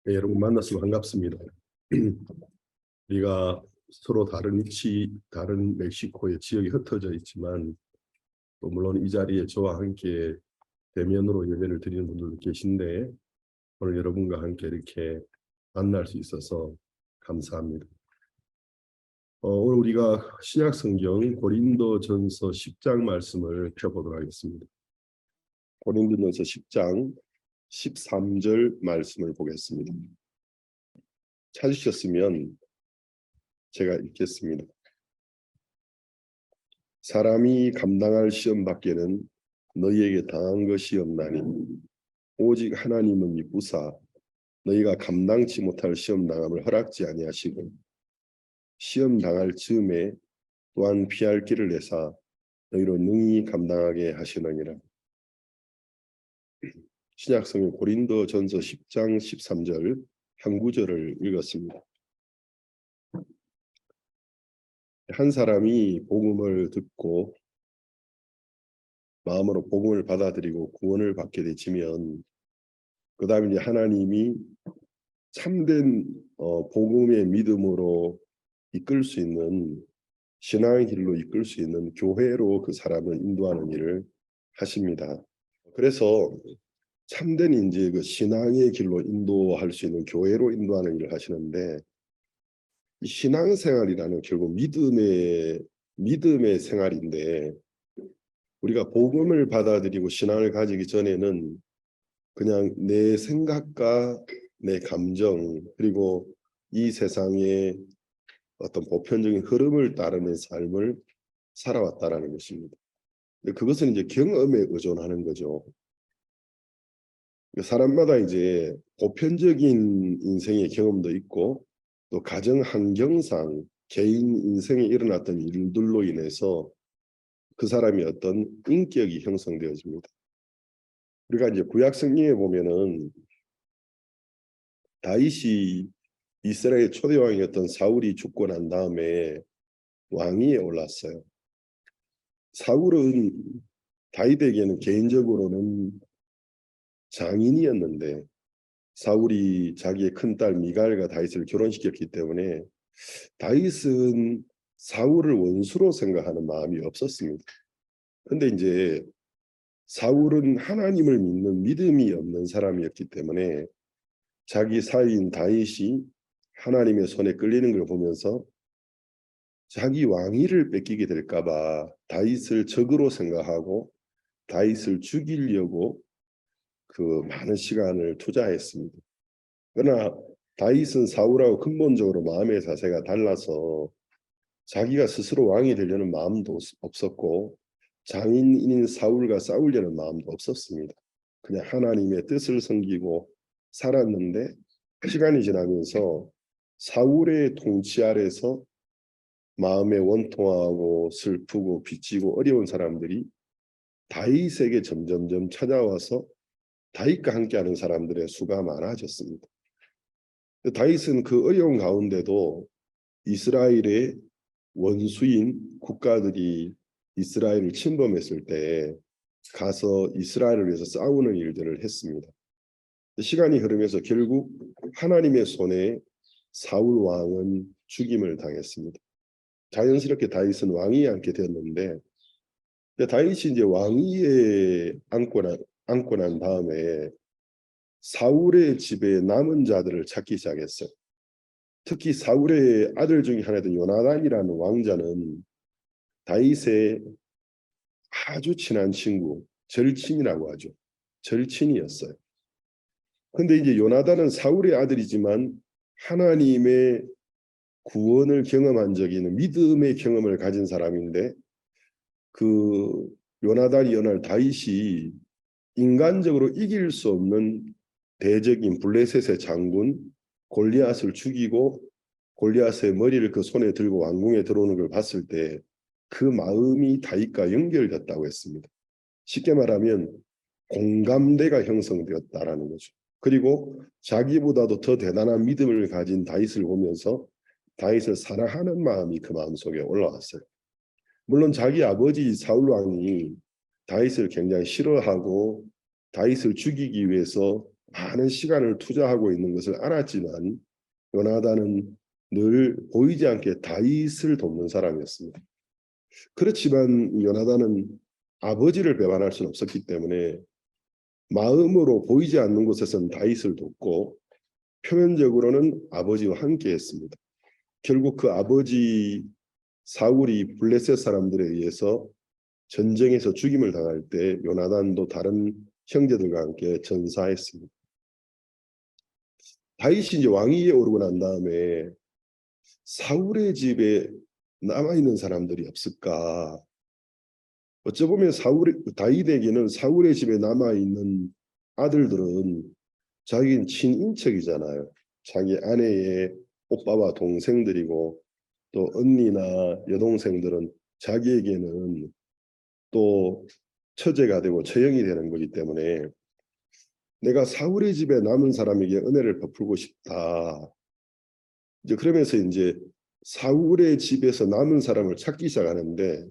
네, 여러분 만나서 반갑습니다. 우리가 서로 다른 위치, 다른 멕시코의 지역이 흩어져 있지만 또 물론 이 자리에 저와 함께 대면으로 예배를 드리는 분들도 계신데 오늘 여러분과 함께 이렇게 만날 수 있어서 감사합니다. 오늘 우리가 신약 성경 고린도전서 10장 말씀을 펴보도록 하겠습니다. 고린도전서 10장 13절 말씀을 보겠습니다. 찾으셨으면 제가 읽겠습니다. 사람이 감당할 시험 밖에는 너희에게 당한 것이 없나니 오직 하나님은 미쁘사 너희가 감당치 못할 시험 당함을 허락지 아니하시고 시험 당할 즈음에 또한 피할 길을 내사 너희로 능히 감당하게 하시느니라. 신약성경 고린도전서 10장 13절 한 구절을 읽었습니다. 한 사람이 복음을 듣고 마음으로 복음을 받아들이고 구원을 받게 되지면 그 다음에 이제 하나님이 참된 복음의 믿음으로 이끌 수 있는 신앙의 길로 이끌 수 있는 교회로 그 사람을 인도하는 일을 하십니다. 그래서 참된 이제 그 신앙의 길로 인도할 수 있는 교회로 인도하는 일을 하시는데 이 신앙생활이라는 결국 믿음의 생활인데 우리가 복음을 받아들이고 신앙을 가지기 전에는 그냥 내 생각과 내 감정 그리고 이 세상의 어떤 보편적인 흐름을 따르는 삶을 살아왔다라는 것입니다. 그것은 이제 경험에 의존하는 거죠. 사람마다 이제 보편적인 인생의 경험도 있고 또 가정 환경상 개인 인생에 일어났던 일들로 인해서 그 사람이 어떤 인격이 형성되어집니다. 우리가 이제 구약 성경에 보면은 다윗이 이스라엘 초대 왕이었던 사울이 죽고 난 다음에 왕위에 올랐어요. 사울은 다윗에게는 개인적으로는 장인이었는데 사울이 자기의 큰딸 미갈과 다윗을 결혼시켰기 때문에 다윗은 사울을 원수로 생각하는 마음이 없었습니다. 근데 이제 사울은 하나님을 믿는 믿음이 없는 사람이었기 때문에 자기 사위인 다윗이 하나님의 손에 끌리는 걸 보면서 자기 왕위를 뺏기게 될까 봐 다윗을 적으로 생각하고 다윗을 죽이려고 그 많은 시간을 투자했습니다. 그러나 다윗은 사울하고 근본적으로 마음의 자세가 달라서 자기가 스스로 왕이 되려는 마음도 없었고 장인인 사울과 싸우려는 마음도 없었습니다. 그냥 하나님의 뜻을 섬기고 살았는데 시간이 지나면서 사울의 통치 아래서 마음에 원통하고 슬프고 빚지고 어려운 사람들이 다윗에게 점점점 찾아와서 다윗과 함께하는 사람들의 수가 많아졌습니다. 다윗은 그 어려운 가운데도 이스라엘의 원수인 국가들이 이스라엘을 침범했을 때 가서 이스라엘을 위해서 싸우는 일들을 했습니다. 시간이 흐르면서 결국 하나님의 손에 사울 왕은 죽임을 당했습니다. 자연스럽게 다윗은 왕위에 앉게 되었는데 다윗이 이제 왕위에 앉고 난 다음에 사울의 집에 남은 자들을 찾기 시작했어요. 특히 사울의 아들 중에 하나였던 요나단이라는 왕자는 다윗의 아주 친한 친구, 절친이라고 하죠. 절친이었어요. 근데 이제 요나단은 사울의 아들이지만 하나님의 구원을 경험한 적이 있는 믿음의 경험을 가진 사람인데 그 요나단이 어느 날 다윗이 인간적으로 이길 수 없는 대적인 블레셋의 장군 골리앗을 죽이고 골리앗의 머리를 그 손에 들고 왕궁에 들어오는 걸 봤을 때 그 마음이 다윗과 연결됐다고 했습니다. 쉽게 말하면 공감대가 형성되었다라는 거죠. 그리고 자기보다도 더 대단한 믿음을 가진 다윗을 보면서 다윗을 사랑하는 마음이 그 마음속에 올라왔어요. 물론 자기 아버지 사울 왕이 다윗을 굉장히 싫어하고 다윗을 죽이기 위해서 많은 시간을 투자하고 있는 것을 알았지만 요나단은 늘 보이지 않게 다윗을 돕는 사람이었습니다. 그렇지만 요나단은 아버지를 배반할 수는 없었기 때문에 마음으로 보이지 않는 곳에서는 다윗을 돕고 표면적으로는 아버지와 함께 했습니다. 결국 그 아버지 사울이 블레셋 사람들에 의해서 전쟁에서 죽임을 당할 때 요나단도 다른 형제들과 함께 전사했습니다. 다윗이 이제 왕위에 오르고 난 다음에 사울의 집에 남아있는 사람들이 없을까? 어쩌보면 다윗에게는 사울의 집에 남아있는 아들들은 자기는 친인척이잖아요. 자기 아내의 오빠와 동생들이고 또 언니나 여동생들은 자기에게는 또 처제가 되고 처형이 되는 거기 때문에 내가 사울의 집에 남은 사람에게 은혜를 베풀고 싶다. 이제 그러면서 이제 사울의 집에서 남은 사람을 찾기 시작하는데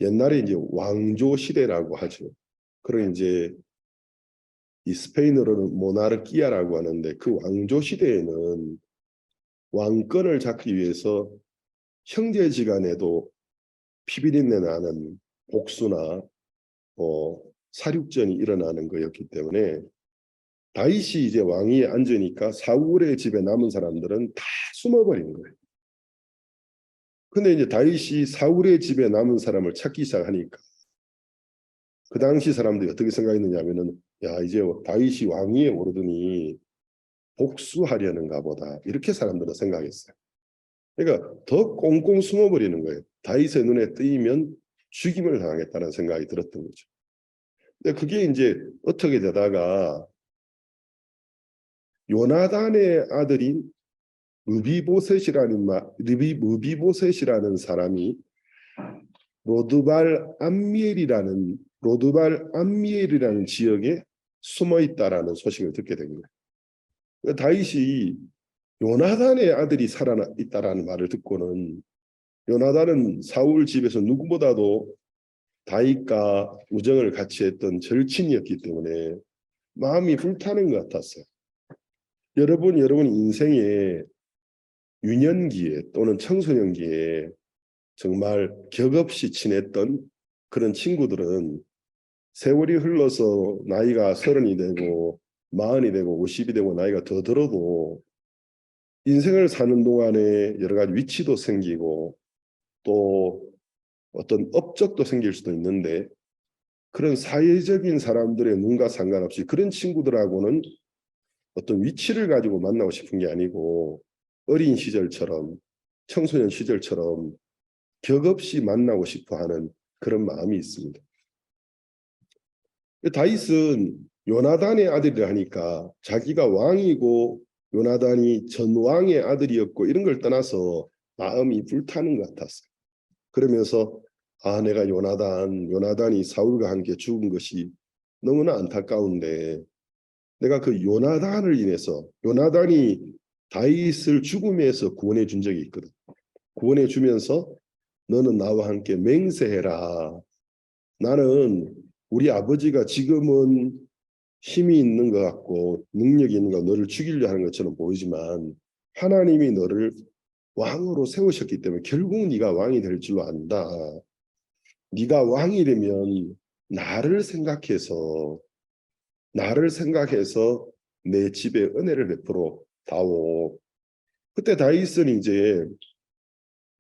옛날에 이제 왕조 시대라고 하죠. 그런 이제 이 스페인어로는 모나르키아라고 하는데 그 왕조 시대에는 왕권을 잡기 위해서 형제지간에도 피비린내 나는 복수나 사륙전이 일어나는 거였기 때문에 다윗이 이제 왕위에 앉으니까 사울의 집에 남은 사람들은 다 숨어버린 거예요. 근데 이제 다윗이 사울의 집에 남은 사람을 찾기 시작하니까 그 당시 사람들이 어떻게 생각했느냐면은 야 이제 다윗이 왕위에 오르더니 복수하려는가 보다 이렇게 사람들은 생각했어요. 그러니까 더 꽁꽁 숨어버리는 거예요. 다윗의 눈에 띄면 죽임을 당하겠다는 생각이 들었던 거죠. 근데 그게 이제 어떻게 되다가 요나단의 아들인 므비보셋이라는 사람이 로드발 암미엘이라는 지역에 숨어 있다라는 소식을 듣게 된 거예요. 그러니까 다윗이 요나단의 아들이 살아 있다라는 말을 듣고는 요나단은 사울 집에서 누구보다도 다윗과 우정을 같이 했던 절친이었기 때문에 마음이 불타는 것 같았어요. 여러분 인생에 유년기에 또는 청소년기에 정말 격없이 지냈던 그런 친구들은 세월이 흘러서 나이가 30이 되고 40이 되고 50이 되고 나이가 더 들어도 인생을 사는 동안에 여러 가지 위치도 생기고 또 어떤 업적도 생길 수도 있는데 그런 사회적인 사람들의 눈과 상관없이 그런 친구들하고는 어떤 위치를 가지고 만나고 싶은 게 아니고 어린 시절처럼 청소년 시절처럼 격없이 만나고 싶어하는 그런 마음이 있습니다. 다윗은 요나단의 아들이라 하니까 자기가 왕이고 요나단이 전왕의 아들이었고 이런 걸 떠나서 마음이 불타는 것 같았어요. 그러면서 내가 요나단이 사울과 함께 죽은 것이 너무나 안타까운데 내가 그 요나단을 인해서 요나단이 다윗을 죽음에서 구원해 준 적이 있거든. 구원해 주면서 너는 나와 함께 맹세해라. 나는 우리 아버지가 지금은 힘이 있는 것 같고 능력이 있는 것 같고 너를 죽이려 하는 것처럼 보이지만 하나님이 너를 왕으로 세우셨기 때문에 결국 네가 왕이 될 줄로 안다. 네가 왕이 되면 나를 생각해서 내 집에 은혜를 베풀어 다오. 그때 다윗은 이제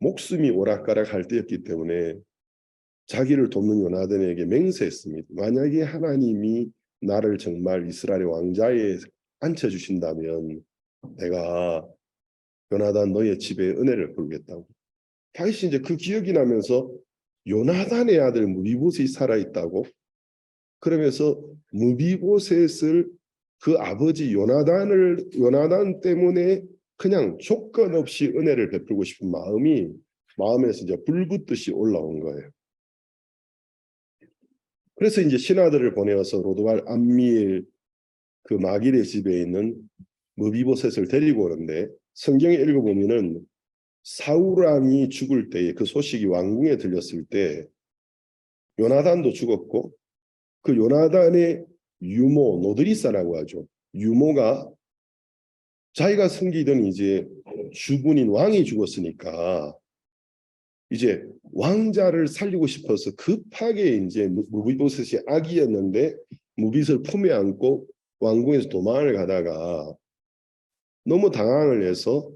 목숨이 오락가락할 때였기 때문에 자기를 돕는 요나단에게 맹세했습니다. 만약에 하나님이 나를 정말 이스라엘의 왕자에 앉혀주신다면 내가 요나단 너의 집에 은혜를 베풀겠다고. 다윗이 이제 그 기억이 나면서 요나단의 아들 무비보셋이 살아있다고 그러면서 무비보셋을 그 아버지 요나단 때문에 그냥 조건 없이 은혜를 베풀고 싶은 마음에서 이제 불붙듯이 올라온 거예요. 그래서 이제 신하들을 보내어서 로드발 암미엘 그 마길의 집에 있는 무비보셋을 데리고 오는데 성경에 읽어보면은 사울 왕이 죽을 때에 그 소식이 왕궁에 들렸을 때 요나단도 죽었고 그 요나단의 유모, 노드리사라고 하죠. 유모가 자기가 섬기던 이제 주군인 왕이 죽었으니까 이제 왕자를 살리고 싶어서 급하게 이제 무비보셋이 아기였는데 무빗을 품에 안고 왕궁에서 도망을 가다가 너무 당황을 해서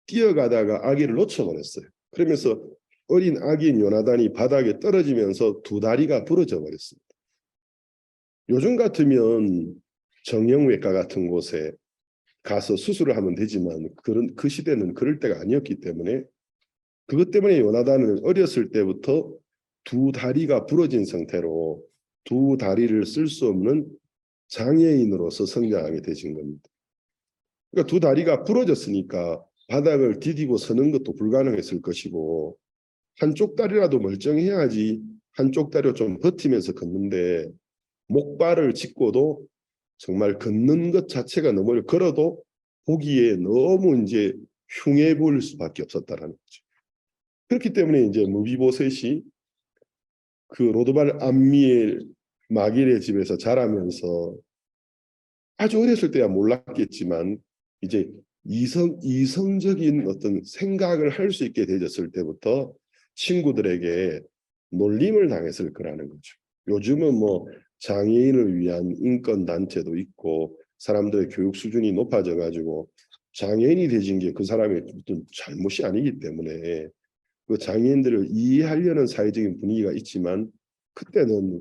뛰어가다가 아기를 놓쳐버렸어요. 그러면서 어린 아기인 요나단이 바닥에 떨어지면서 두 다리가 부러져 버렸습니다. 요즘 같으면 정형외과 같은 곳에 가서 수술을 하면 되지만 그 시대는 그럴 때가 아니었기 때문에 그것 때문에 요나단은 어렸을 때부터 두 다리가 부러진 상태로 두 다리를 쓸 수 없는 장애인으로서 성장하게 되신 겁니다. 그러니까 두 다리가 부러졌으니까 바닥을 디디고 서는 것도 불가능했을 것이고 한쪽 다리라도 멀쩡해야지 한쪽 다리로 좀 버티면서 걷는데 목발을 짚고도 정말 걷는 것 자체가 너무 걸어도 보기에 너무 이제 흉해 보일 수밖에 없었다라는 거죠. 그렇기 때문에 이제 무비보셋이 그 로드발 암미엘 마길의 집에서 자라면서 아주 어렸을 때야 몰랐겠지만 이제 이성적인 어떤 생각을 할 수 있게 되었을 때부터 친구들에게 놀림을 당했을 거라는 거죠. 요즘은 뭐 장애인을 위한 인권 단체도 있고 사람들의 교육 수준이 높아져 가지고 장애인이 되진 게 그 사람의 어떤 잘못이 아니기 때문에 그 장애인들을 이해하려는 사회적인 분위기가 있지만 그때는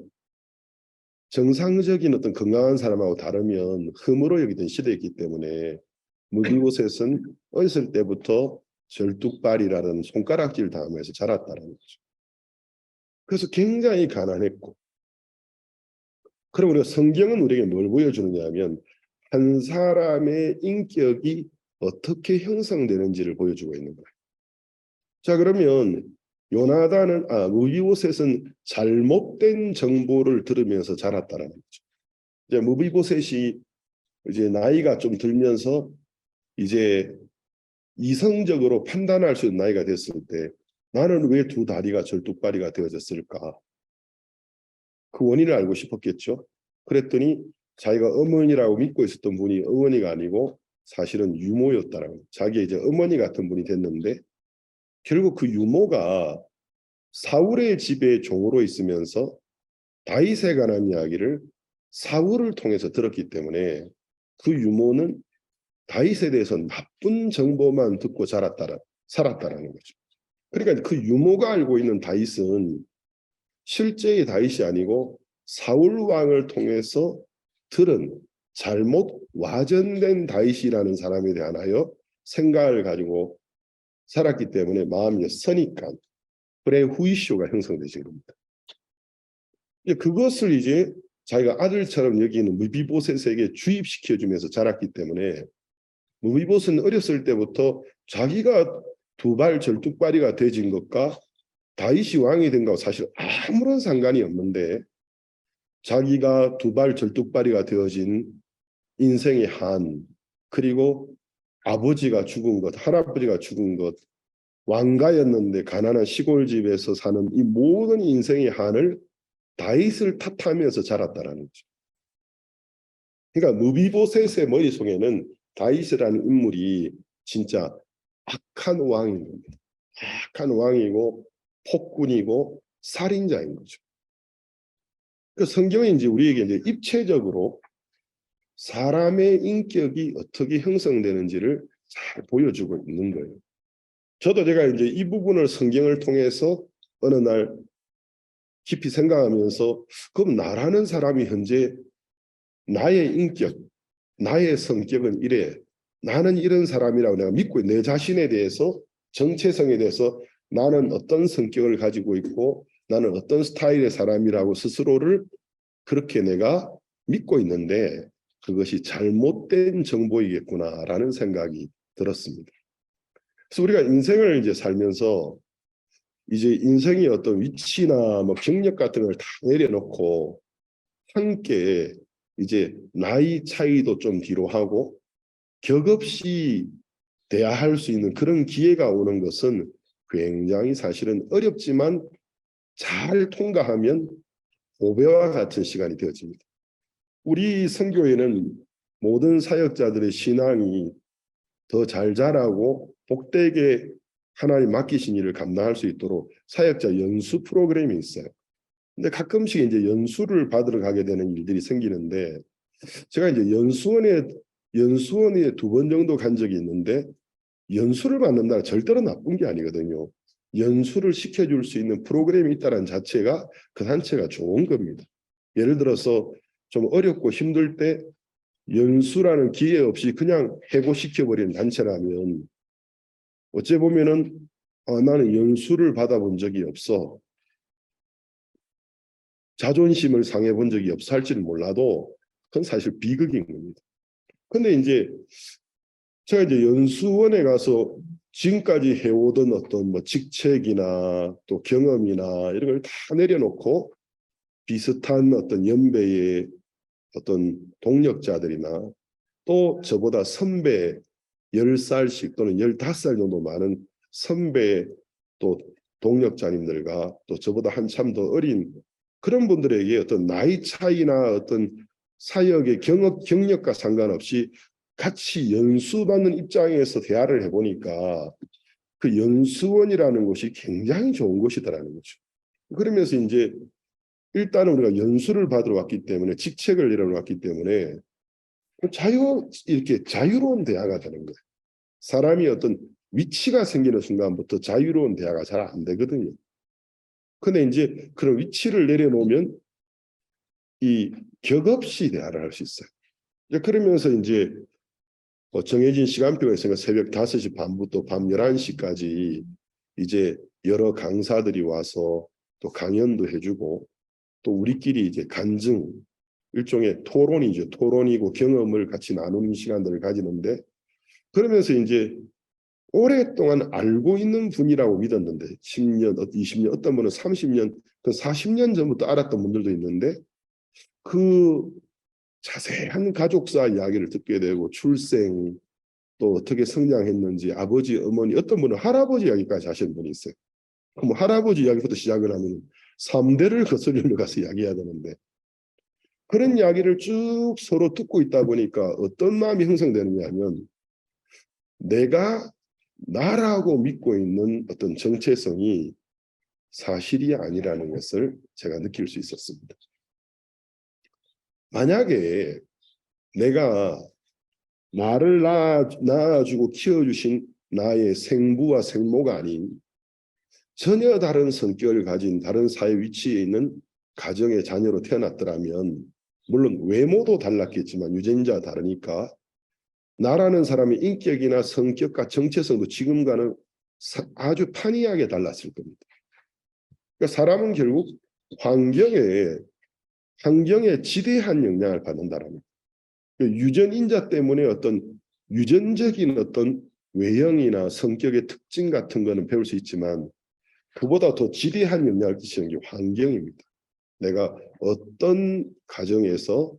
정상적인 어떤 건강한 사람하고 다르면 흠으로 여기던 시대이기 때문에 무비보셋은 어렸을 때부터 절뚝발이라는 손가락질 당하면서 자랐다는 거죠. 그래서 굉장히 가난했고, 그럼 우리가 성경은 우리에게 뭘 보여주느냐 하면 한 사람의 인격이 어떻게 형성되는지를 보여주고 있는 거예요. 자, 그러면 무비보셋은 잘못된 정보를 들으면서 자랐다는 거죠. 이제 무비보셋이 이제 나이가 좀 들면서 이제 이성적으로 판단할 수 있는 나이가 됐을 때 나는 왜 두 다리가 절뚝발이가 되어졌을까? 그 원인을 알고 싶었겠죠. 그랬더니 자기가 어머니라고 믿고 있었던 분이 어머니가 아니고 사실은 유모였다라고, 자기 이제 어머니 같은 분이 됐는데 결국 그 유모가 사울의 집에 종으로 있으면서 다윗에 관한 이야기를 사울을 통해서 들었기 때문에 그 유모는 다윗에 대해서 나쁜 정보만 듣고 살았다라는 거죠. 그러니까 그 유모가 알고 있는 다윗은 실제의 다윗이 아니고 사울 왕을 통해서 들은 잘못 와전된 다윗이라는 사람에 대하여 생각을 가지고 살았기 때문에 마음이 선입관, 프레후이쇼가 형성되신 겁니다. 그것을 이제 자기가 아들처럼 여기는 무비보셋에게 주입시켜주면서 자랐기 때문에 무비보셋은 어렸을 때부터 자기가 두발 절뚝발이가 되진 것과 다윗이 왕이 된 것과 사실 아무런 상관이 없는데 자기가 두발 절뚝발이가 되어진 인생의 한, 그리고 아버지가 죽은 것, 할아버지가 죽은 것, 왕가였는데 가난한 시골집에서 사는 이 모든 인생의 한을 다윗을 탓하면서 자랐다라는 거죠. 그러니까 무비보셋의 머릿속에는 다윗이라는 인물이 진짜 악한 왕인 겁니다. 악한 왕이고 폭군이고 살인자인 거죠. 그 성경이 이제 우리에게 이제 입체적으로 사람의 인격이 어떻게 형성되는지를 잘 보여주고 있는 거예요. 저도 제가 이제 이 부분을 성경을 통해서 어느 날 깊이 생각하면서 그럼 나라는 사람이 현재 나의 인격, 나의 성격은 이래, 나는 이런 사람이라고 내가 믿고 내 자신에 대해서 정체성에 대해서 나는 어떤 성격을 가지고 있고 나는 어떤 스타일의 사람이라고 스스로를 그렇게 내가 믿고 있는데 그것이 잘못된 정보이겠구나라는 생각이 들었습니다. 그래서 우리가 인생을 이제 살면서 이제 인생의 어떤 위치나 뭐 경력 같은 걸 다 내려놓고 함께 이제 나이 차이도 좀 뒤로 하고 격없이 대화할 수 있는 그런 기회가 오는 것은 굉장히 사실은 어렵지만 잘 통과하면 보배와 같은 시간이 되어집니다. 우리 선교회는 모든 사역자들의 신앙이 더 잘 자라고 복되게 하나님 맡기신 일을 감당할 수 있도록 사역자 연수 프로그램이 있어요. 근데 가끔씩 이제 연수를 받으러 가게 되는 일들이 생기는데 제가 이제 연수원에 두 번 정도 간 적이 있는데 연수를 받는다 절대로 나쁜 게 아니거든요. 연수를 시켜줄 수 있는 프로그램이 있다는 자체가 그 단체가 좋은 겁니다. 예를 들어서 좀 어렵고 힘들 때 연수라는 기회 없이 그냥 해고시켜버리는 단체라면 어째 보면은 나는 연수를 받아본 적이 없어. 자존심을 상해본 적이 없어 할지는 몰라도 그건 사실 비극인 겁니다. 근데 이제 제가 이제 연수원에 가서 지금까지 해오던 어떤 뭐 직책이나 또 경험이나 이런 걸 다 내려놓고 비슷한 어떤 연배의 어떤 동력자들이나 또 저보다 선배 10살씩 또는 15살 정도 많은 선배 또 동력자님들과 또 저보다 한참 더 어린 그런 분들에게 어떤 나이 차이나 어떤 사역의 경력과 상관없이 같이 연수받는 입장에서 대화를 해보니까 그 연수원이라는 곳이 굉장히 좋은 곳이더라는 거죠. 그러면서 이제 일단은 우리가 연수를 받으러 왔기 때문에 직책을 내려놓았기 때문에 이렇게 자유로운 대화가 되는 거예요. 사람이 어떤 위치가 생기는 순간부터 자유로운 대화가 잘 안 되거든요. 근데 이제 그런 위치를 내려놓으면 이 격없이 대화를 할 수 있어요. 그러면서 이제 정해진 시간표가 있으니까 새벽 5시 반부터 밤 11시까지 이제 여러 강사들이 와서 또 강연도 해주고 또 우리끼리 이제 간증 일종의 토론이죠. 토론이고 경험을 같이 나누는 시간들을 가지는데 그러면서 이제 오랫동안 알고 있는 분이라고 믿었는데 10년, 20년, 어떤 분은 30년, 40년 전부터 알았던 분들도 있는데 그 자세한 가족사 이야기를 듣게 되고 출생 또 어떻게 성장했는지 아버지, 어머니 어떤 분은 할아버지 이야기까지 하시는 분이 있어요. 그럼 할아버지 이야기부터 시작을 하면 3대를 거슬러 가서 이야기해야 되는데 그런 이야기를 쭉 서로 듣고 있다 보니까 어떤 마음이 형성되느냐 하면 내가 나라고 믿고 있는 어떤 정체성이 사실이 아니라는 것을 제가 느낄 수 있었습니다. 만약에 내가 나를 낳아주고 키워주신 나의 생부와 생모가 아닌 전혀 다른 성격을 가진 다른 사회 위치에 있는 가정의 자녀로 태어났더라면 물론 외모도 달랐겠지만 유전자가 다르니까 나라는 사람의 인격이나 성격과 정체성도 지금과는 아주 판이하게 달랐을 겁니다. 그러니까 사람은 결국 환경에 지대한 영향을 받는다라는 유전인자 때문에 어떤 유전적인 어떤 외형이나 성격의 특징 같은 거는 배울 수 있지만 그보다 더 지대한 영향을 끼치는 게 환경입니다. 내가 어떤 가정에서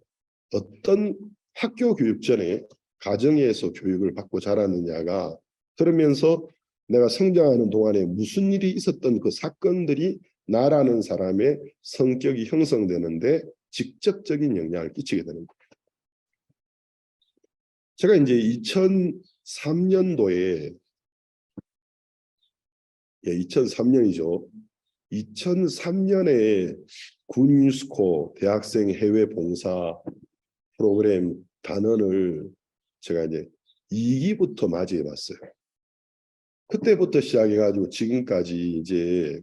어떤 학교 교육 전에 가정에서 교육을 받고 자랐느냐가 그러면서 내가 성장하는 동안에 무슨 일이 있었던 그 사건들이 나라는 사람의 성격이 형성되는데 직접적인 영향을 끼치게 되는 겁니다. 제가 이제 2003년도에 2003년이죠. 2003년에 군유스코 대학생 해외 봉사 프로그램 단원을 제가 이제 2기부터 맞이해 봤어요. 그때부터 시작해가지고 지금까지 이제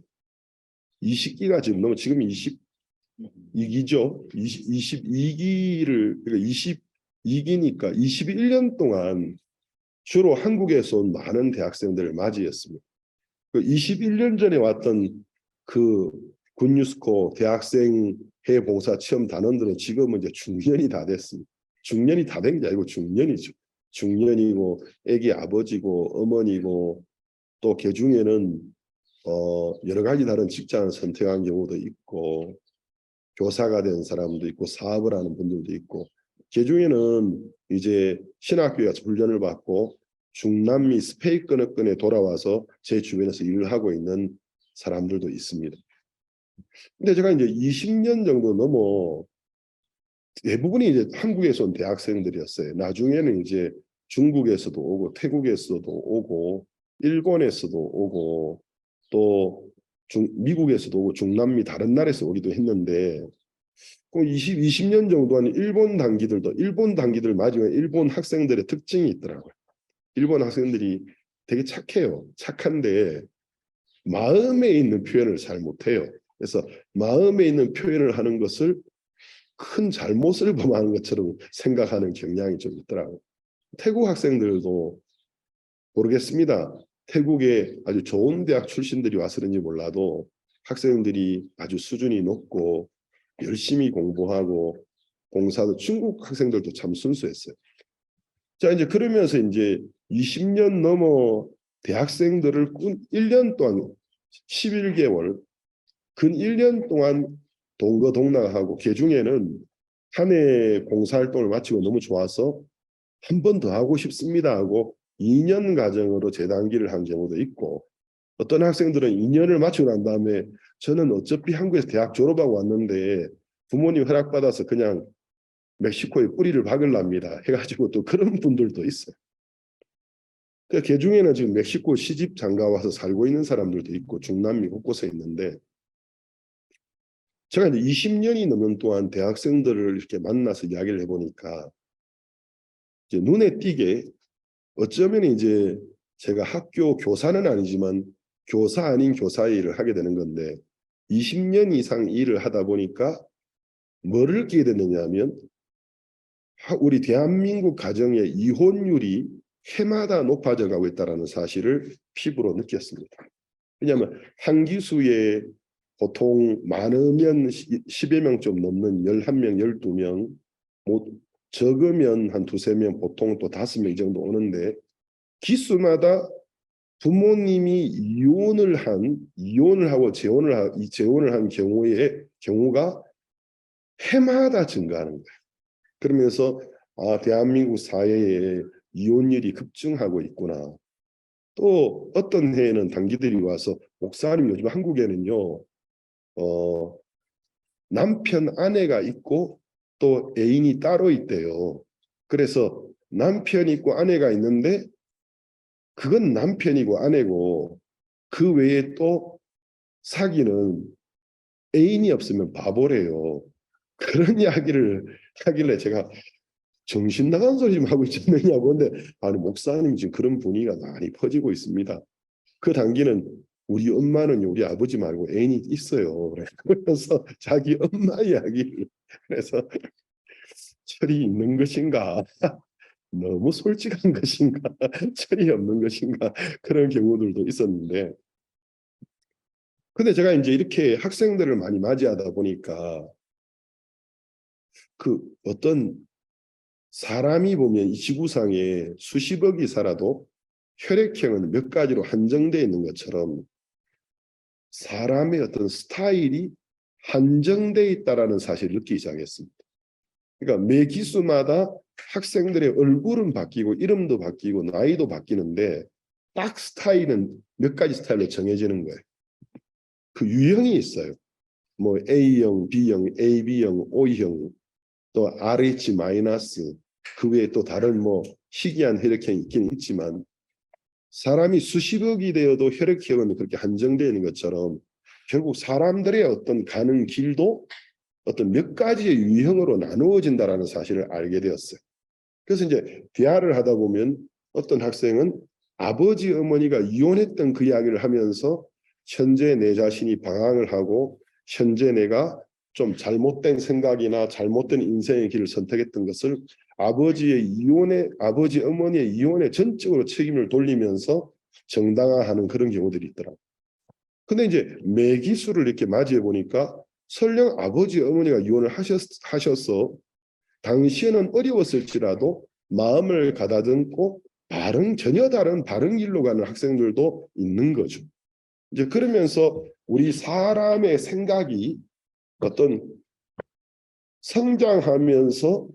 20기가 지금 넘어 지금 22기죠. 22기를 그러니까 22기니까 21년 동안 주로 한국에서 온 많은 대학생들을 맞이했습니다. 그 21년 전에 왔던 그 군유스코 대학생 해외봉사 체험 단원들은 지금은 이제 중년이 다 됐습니다. 중년이 다 된 게 아니고 중년이죠. 중년이고 애기 아버지고 어머니고 또 개중에는 여러 가지 다른 직장을 선택한 경우도 있고 교사가 된 사람도 있고 사업을 하는 분들도 있고 개중에는 이제 신학교에 가서 훈련을 받고 중남미 스페인권에 돌아와서 제 주변에서 일을 하고 있는 사람들도 있습니다. 근데 제가 이제 20년 정도 넘어 대부분이 이제 한국에서 온 대학생들이었어요. 나중에는 이제 중국에서도 오고 태국에서도 오고 일본에서도 오고 또 미국에서도 오고 중남미 다른 나라에서 오기도 했는데 그 20년 정도 한 일본 단기들 맞으면 일본 학생들의 특징이 있더라고요. 일본 학생들이 되게 착해요. 착한데 마음에 있는 표현을 잘 못해요. 그래서 마음에 있는 표현을 하는 것을 큰 잘못을 범하는 것처럼 생각하는 경향이 좀 있더라고요. 태국 학생들도 모르겠습니다. 태국에 아주 좋은 대학 출신들이 와서 그런지 몰라도 학생들이 아주 수준이 높고 열심히 공부하고 공사도 중국 학생들도 참 순수했어요. 자, 이제 그러면서 이제 20년 넘어 대학생들을 1년 동안 11개월 근 1년 동안 동거동락하고 개중에는 한 해 봉사활동을 마치고 너무 좋아서 한 번 더 하고 싶습니다 하고 2년 과정으로 재단기를 한 경우도 있고 어떤 학생들은 2년을 마치고 난 다음에 저는 어차피 한국에서 대학 졸업하고 왔는데 부모님 허락받아서 그냥 멕시코에 뿌리를 박으랍니다 해가지고 또 그런 분들도 있어요. 그 개중에는 지금 멕시코 시집 장가 와서 살고 있는 사람들도 있고 중남미 곳곳에 있는데 제가 이제 20년이 넘는 동안 대학생들을 이렇게 만나서 이야기를 해보니까 이제 눈에 띄게 어쩌면 이제 제가 학교 교사는 아니지만 교사 아닌 교사의 일을 하게 되는 건데 20년 이상 일을 하다 보니까 뭐를 느끼게 됐느냐 하면 우리 대한민국 가정의 이혼율이 해마다 높아져 가고 있다는 사실을 피부로 느꼈습니다. 왜냐하면 한 기수에 보통 많으면 10여 명 좀 넘는 11명, 12명, 뭐 적으면 한 두세 명, 보통 또 5명 정도 오는데 기수마다 부모님이 이혼을 하고 재혼을 한 경우가 해마다 증가하는 거예요. 그러면서 대한민국 사회에 이혼율이 급증하고 있구나. 또 어떤 해에는 단기들이 와서 목사님 요즘 한국에는요 남편 아내가 있고 또 애인이 따로 있대요. 그래서 남편이 있고 아내가 있는데 그건 남편이고 아내고 그 외에 또 사귀는 애인이 없으면 바보래요. 그런 이야기를 하길래 제가 정신 나간 소리 좀 하고 있지 않느냐고. 근데 아니 목사님 지금 그런 분위기가 많이 퍼지고 있습니다. 그 단기는 우리 엄마는 우리 아버지 말고 애인이 있어요. 그래서 자기 엄마 이야기를 그래서 철이 있는 것인가 너무 솔직한 것인가 철이 없는 것인가 그런 경우들도 있었는데 근데 제가 이제 이렇게 학생들을 많이 맞이하다 보니까 그 어떤 사람이 보면 이 지구상에 수십억이 살아도 혈액형은 몇 가지로 한정되어 있는 것처럼 사람의 어떤 스타일이 한정되어 있다는 사실을 느끼기 시작했습니다. 그러니까 매 기수마다 학생들의 얼굴은 바뀌고 이름도 바뀌고 나이도 바뀌는데 딱 스타일은 몇 가지 스타일로 정해지는 거예요. 그 유형이 있어요. 뭐 A형, B형, AB형, O형, 또 RH 마이너스 그 외에 또 다른 뭐 희귀한 혈액형이 있긴 있지만 사람이 수십억이 되어도 혈액형은 그렇게 한정되어 있는 것처럼 결국 사람들의 어떤 가는 길도 어떤 몇 가지의 유형으로 나누어진다라는 사실을 알게 되었어요. 그래서 이제 대화를 하다 보면 어떤 학생은 아버지 어머니가 이혼했던 그 이야기를 하면서 현재 내 자신이 방황을 하고 현재 내가 좀 잘못된 생각이나 잘못된 인생의 길을 선택했던 것을 아버지 어머니의 이혼에 전적으로 책임을 돌리면서 정당화하는 그런 경우들이 있더라고요. 근데 이제 매기수를 이렇게 맞이해 보니까 설령 아버지 어머니가 이혼을 하셔서 당시에는 어려웠을지라도 마음을 가다듬고 전혀 다른 바른 길로 가는 학생들도 있는 거죠. 이제 그러면서 우리 사람의 생각이 어떤 성장하면서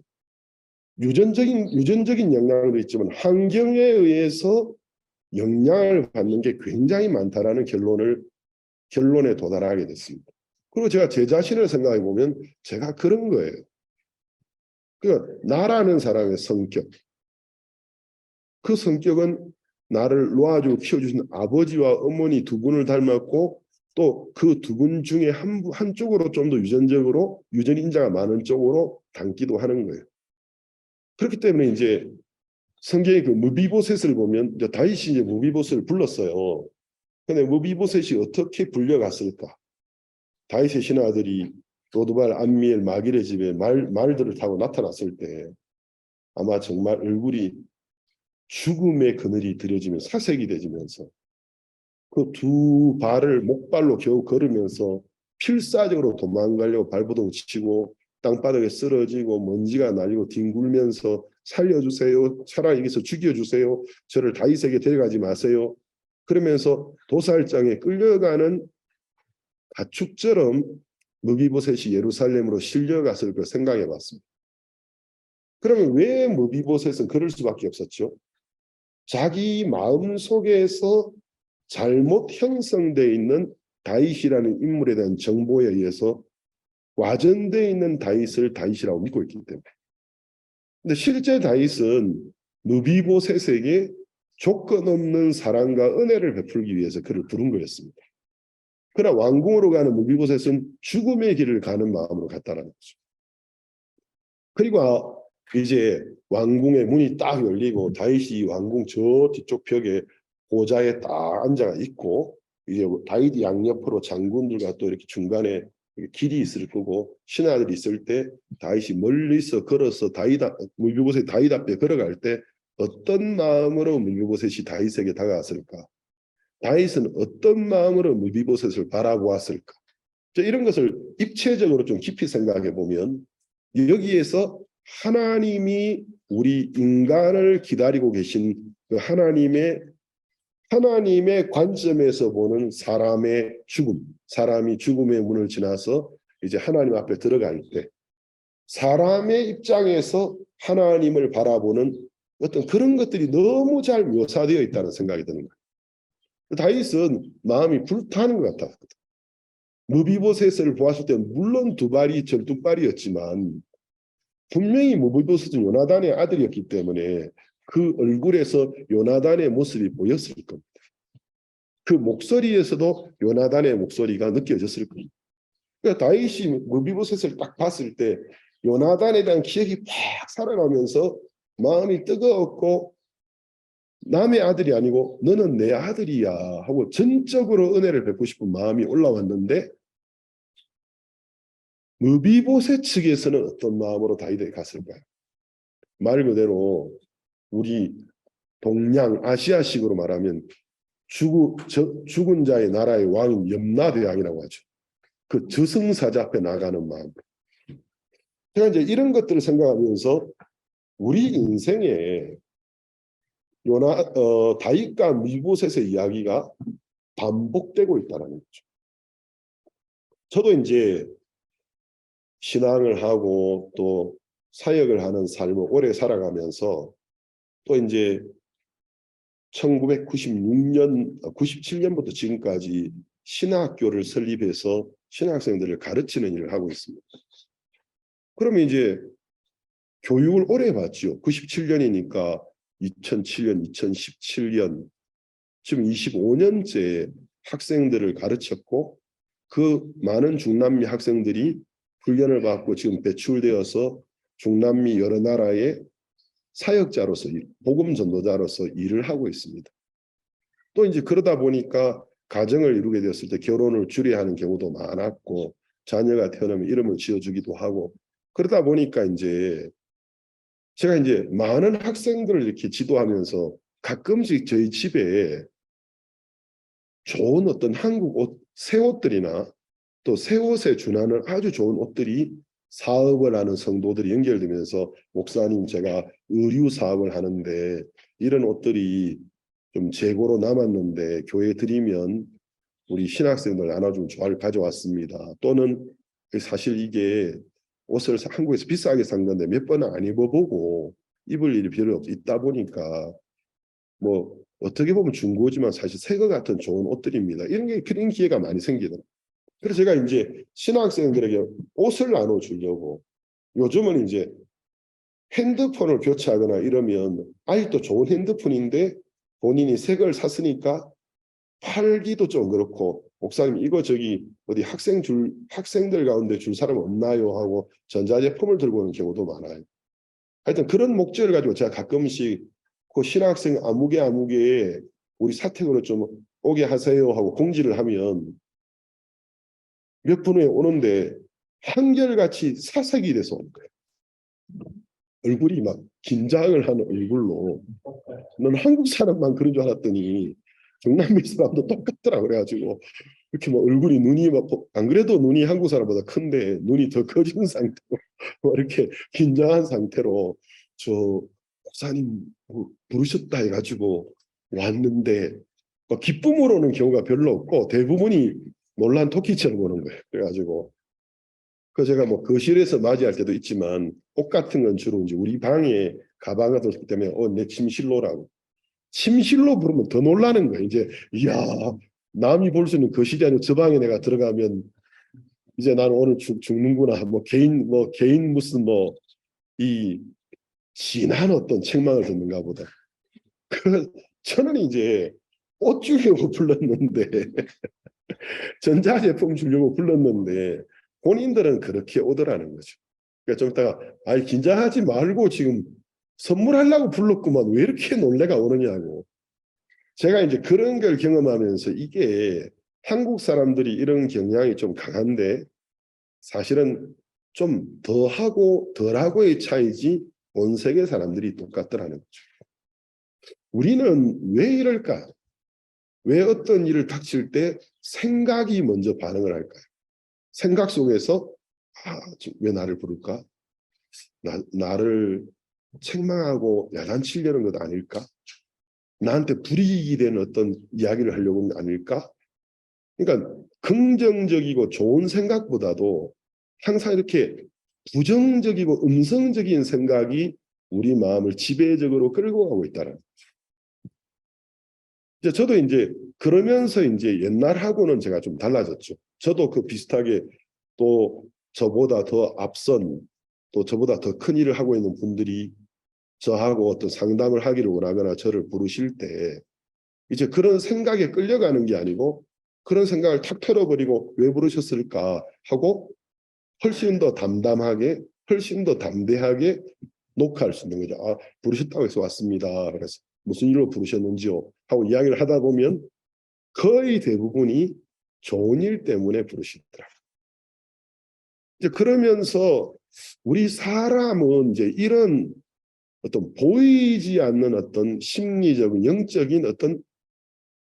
유전적인 영향도 있지만 환경에 의해서 영향을 받는 게 굉장히 많다라는 결론에 도달하게 됐습니다. 그리고 제가 제 자신을 생각해 보면 제가 그런 거예요. 그러니까 나라는 사람의 성격, 그 성격은 나를 놓아주고 키워주신 아버지와 어머니 두 분을 닮았고 또 그 두 분 중에 한쪽으로 좀 더 유전적으로 유전 인자가 많은 쪽으로 닮기도 하는 거예요. 그렇기 때문에 이제 성경의 그 무비보셋을 보면 이제 다윗이 이제 무비보셋을 불렀어요. 근데 무비보셋이 어떻게 불려갔을까? 다윗의 신하들이 로드발, 암미엘, 마길의 집에 말들을 타고 나타났을 때 아마 정말 얼굴이 죽음의 그늘이 들여지면 사색이 되지면서 그 두 발을 목발로 겨우 걸으면서 필사적으로 도망가려고 발버둥 치고 땅바닥에 쓰러지고 먼지가 날리고 뒹굴면서 살려주세요. 차라리 여기서 죽여주세요. 저를 다윗에게 데려가지 마세요. 그러면서 도살장에 끌려가는 가축처럼 무비보셋이 예루살렘으로 실려갔을 걸 생각해 봤습니다. 그러면 왜 무비보셋은 그럴 수밖에 없었죠? 자기 마음 속에서 잘못 형성되어 있는 다윗이라는 인물에 대한 정보에 의해서 와전되어 있는 다윗을 다윗이라고 믿고 있기 때문에. 근데 실제 다윗은 무비보셋에게 조건 없는 사랑과 은혜를 베풀기 위해서 그를 부른 거였습니다. 그러나 왕궁으로 가는 무비보셋은 죽음의 길을 가는 마음으로 갔다는 거죠. 그리고 이제 왕궁의 문이 딱 열리고 다윗이 왕궁 저 뒤쪽 벽에 보좌에 딱 앉아 있고 이제 다윗 양옆으로 장군들과 또 이렇게 중간에 길이 있을 거고 신하들이 있을 때 다윗이 멀리서 걸어서 무비보셋이 다윗 앞에 걸어갈 때 어떤 마음으로 무비보셋이 다윗에게 다가왔을까? 다윗은 어떤 마음으로 무비보셋을 바라보았을까? 이런 것을 입체적으로 좀 깊이 생각해 보면 여기에서 하나님이 우리 인간을 기다리고 계신 그 하나님의 관점에서 보는 사람의 죽음, 사람이 죽음의 문을 지나서 이제 하나님 앞에 들어갈 때 사람의 입장에서 하나님을 바라보는 어떤 그런 것들이 너무 잘 묘사되어 있다는 생각이 드는 거예요. 다윗은 마음이 불타는 것 같았거든. 무비보셋을 보았을 때는 물론 두 발이 절뚝발이었지만 분명히 무비보셋은 요나단의 아들이었기 때문에 그 얼굴에서 요나단의 모습이 보였을 겁니다. 그 목소리에서도 요나단의 목소리가 느껴졌을 겁니다. 그러니까 다윗이 무비보셋을 딱 봤을 때 요나단에 대한 기억이 팍 살아나면서 마음이 뜨거웠고 남의 아들이 아니고 너는 내 아들이야 하고 전적으로 은혜를 베푸고 싶은 마음이 올라왔는데 무비보셋 측에서는 어떤 마음으로 다윗에게 갔을까요? 말 그대로 우리 동양 아시아식으로 말하면 죽은 자의 나라의 왕인 염라대왕이라고 하죠. 그 저승사자 앞에 나가는 마음. 제가 이제 이런 것들을 생각하면서 우리 인생에 다윗과 무비보셋의 이야기가 반복되고 있다는 거죠. 저도 이제 신앙을 하고 또 사역을 하는 삶을 오래 살아가면서 또 이제 1996년, 97년부터 지금까지 신학교를 설립해서 신학생들을 가르치는 일을 하고 있습니다. 그러면 이제 교육을 오래 봤죠. 97년이니까 2007년, 2017년, 지금 25년째 학생들을 가르쳤고 그 많은 중남미 학생들이 훈련을 받고 지금 배출되어서 중남미 여러 나라의 사역자로서 복음 전도자로서 일을 하고 있습니다. 또 이제 그러다 보니까 가정을 이루게 되었을 때 결혼을 줄여야 하는 경우도 많았고 자녀가 태어나면 이름을 지어주기도 하고 그러다 보니까 이제 제가 이제 많은 학생들을 이렇게 지도하면서 가끔씩 저희 집에 좋은 어떤 한국 옷, 새 옷들이나 또 새 옷에 준하는 아주 좋은 옷들이 사업을 하는 성도들이 연결되면서 목사님 제가 의류 사업을 하는데 이런 옷들이 좀 재고로 남았는데 교회 드리면 우리 신학생들 나눠주면 좋아를 가져왔습니다. 또는 사실 이게 옷을 한국에서 비싸게 산 건데 몇 번은 안 입어보고 입을 일이 별로 있다 보니까 뭐 어떻게 보면 중고지만 사실 새 거 같은 좋은 옷들입니다. 그런 기회가 많이 생기더라고요. 그래서 제가 이제 신학생들에게 옷을 나눠주려고 요즘은 이제 핸드폰을 교체하거나 이러면 아직도 좋은 핸드폰인데 본인이 새 걸 샀으니까 팔기도 좀 그렇고, 목사님 이거 저기 어디 학생들 가운데 줄 사람 없나요 하고 전자제품을 들고 오는 경우도 많아요. 하여튼 그런 목적을 가지고 제가 가끔씩 그 신학생 아무개 우리 사택으로 좀 오게 하세요 하고 공지를 하면 몇 분 후에 오는데 한결같이 사색이 돼서 오는 거예요. 얼굴이 막 긴장을 하는 얼굴로. 넌 한국 사람만 그런 줄 알았더니 경남도 사람도 똑같더라. 그래가지고 이렇게 막 얼굴이 눈이 막 안 그래도 눈이 한국 사람보다 큰데 눈이 더 커진 상태로 이렇게 긴장한 상태로 저 목사님 부르셨다 해가지고 왔는데 기쁨으로 오는 경우가 별로 없고 대부분이 놀란 토끼처럼 오는 거예요. 그래가지고 제가 뭐 거실에서 맞이할 때도 있지만 옷 같은 건 주로 이제 우리 방에 가방을 뒀기 때문에 내 침실로라고. 침실로 부르면 더 놀라는 거예요. 이제 이야 남이 볼 수 있는 거실이 아니고 저 방에 내가 들어가면 이제 나는 오늘 죽는구나. 뭐 개인 무슨 뭐 이 진한 어떤 책망을 듣는가 보다. 저는 이제 옷 주려고 불렀는데 전자제품 주려고 불렀는데 본인들은 그렇게 오더라는 거죠. 그러니까 좀 이따가 아이 긴장하지 말고 지금 선물하려고 불렀구만 왜 이렇게 놀래가 오느냐고. 제가 이제 그런 걸 경험하면서 이게 한국 사람들이 이런 경향이 좀 강한데 사실은 좀 더하고 덜하고의 차이지 온 세계 사람들이 똑같더라는 거죠. 우리는 왜 이럴까? 왜 어떤 일을 닥칠 때 생각이 먼저 반응을 할까요? 생각 속에서 왜 나를 부를까? 나를 책망하고 야단치려는 것 아닐까? 나한테 불이익이 되는 어떤 이야기를 하려고 하는 것 아닐까? 그러니까 긍정적이고 좋은 생각보다도 항상 이렇게 부정적이고 음성적인 생각이 우리 마음을 지배적으로 끌고 가고 있다는. 이제 저도 이제 그러면서 이제 옛날하고는 제가 좀 달라졌죠. 저도 그 비슷하게 또 저보다 더 앞선 또 저보다 더 큰 일을 하고 있는 분들이 저하고 어떤 상담을 하기를 원하거나 저를 부르실 때 이제 그런 생각에 끌려가는 게 아니고 그런 생각을 탁 털어버리고 왜 부르셨을까 하고 훨씬 더 담담하게 훨씬 더 담대하게 녹화할 수 있는 거죠. 부르셨다고 해서 왔습니다. 그래서 무슨 일로 부르셨는지요 하고 이야기를 하다 보면 거의 대부분이 좋은 일 때문에 부르시더라. 이제 그러면서 우리 사람은 이제 이런 어떤 보이지 않는 어떤 심리적인 영적인 어떤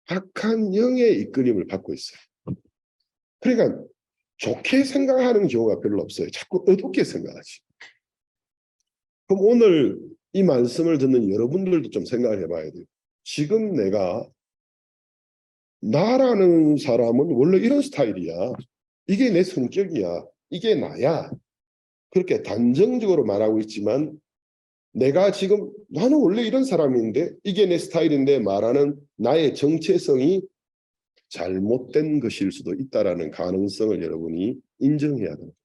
악한 영의 이끌림을 받고 있어요. 그러니까 좋게 생각하는 경우가 별로 없어요. 자꾸 어둡게 생각하지. 그럼 오늘 이 말씀을 듣는 여러분들도 좀 생각을 해봐야 돼요. 지금 내가 나라는 사람은 원래 이런 스타일이야. 이게 내 성격이야. 이게 나야. 그렇게 단정적으로 말하고 있지만 내가 지금 나는 원래 이런 사람인데 이게 내 스타일인데 말하는 나의 정체성이 잘못된 것일 수도 있다라는 가능성을 여러분이 인정해야 됩니다.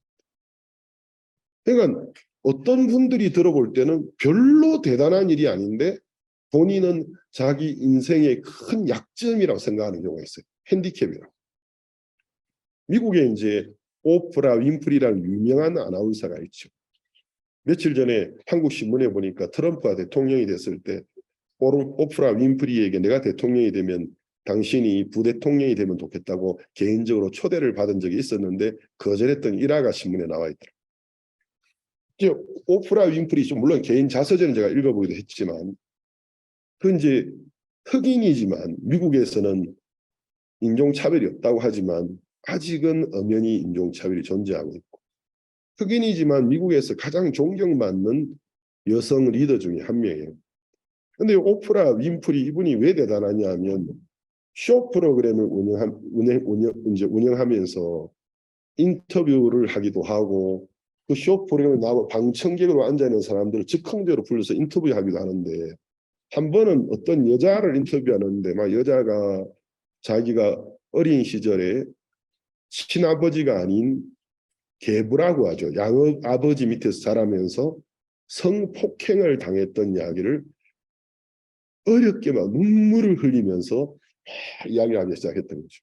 그러니까 어떤 분들이 들어볼 때는 별로 대단한 일이 아닌데 본인은 자기 인생의 큰 약점이라고 생각하는 경우가 있어요. 핸디캡이라고. 미국에 이제 오프라 윈프리라는 유명한 아나운서가 있죠. 며칠 전에 한국 신문에 보니까 트럼프가 대통령이 됐을 때 오프라 윈프리에게 내가 대통령이 되면 당신이 부대통령이 되면 좋겠다고 개인적으로 초대를 받은 적이 있었는데 거절했던 일화가 신문에 나와 있더라고요. 이제 오프라 윈프리 물론 개인 자서전은 제가 읽어보기도 했지만 그 이제 흑인이지만 미국에서는 인종차별이 없다고 하지만 아직은 엄연히 인종차별이 존재하고 있고 흑인이지만 미국에서 가장 존경받는 여성 리더 중에 한 명이에요. 근데 오프라 윈프리 이분이 왜 대단하냐 하면 쇼 프로그램을 운영하면서 인터뷰를 하기도 하고 그 쇼 프로그램에 나와 방청객으로 앉아있는 사람들을 즉흥적으로 불러서 인터뷰하기도 하는데 한 번은 어떤 여자를 인터뷰하는데 막 여자가 자기가 어린 시절에 친아버지가 아닌 계부라고 하죠. 양아버지 밑에서 자라면서 성폭행을 당했던 이야기를 어렵게 막 눈물을 흘리면서 이야기를 하기 시작했던 거죠.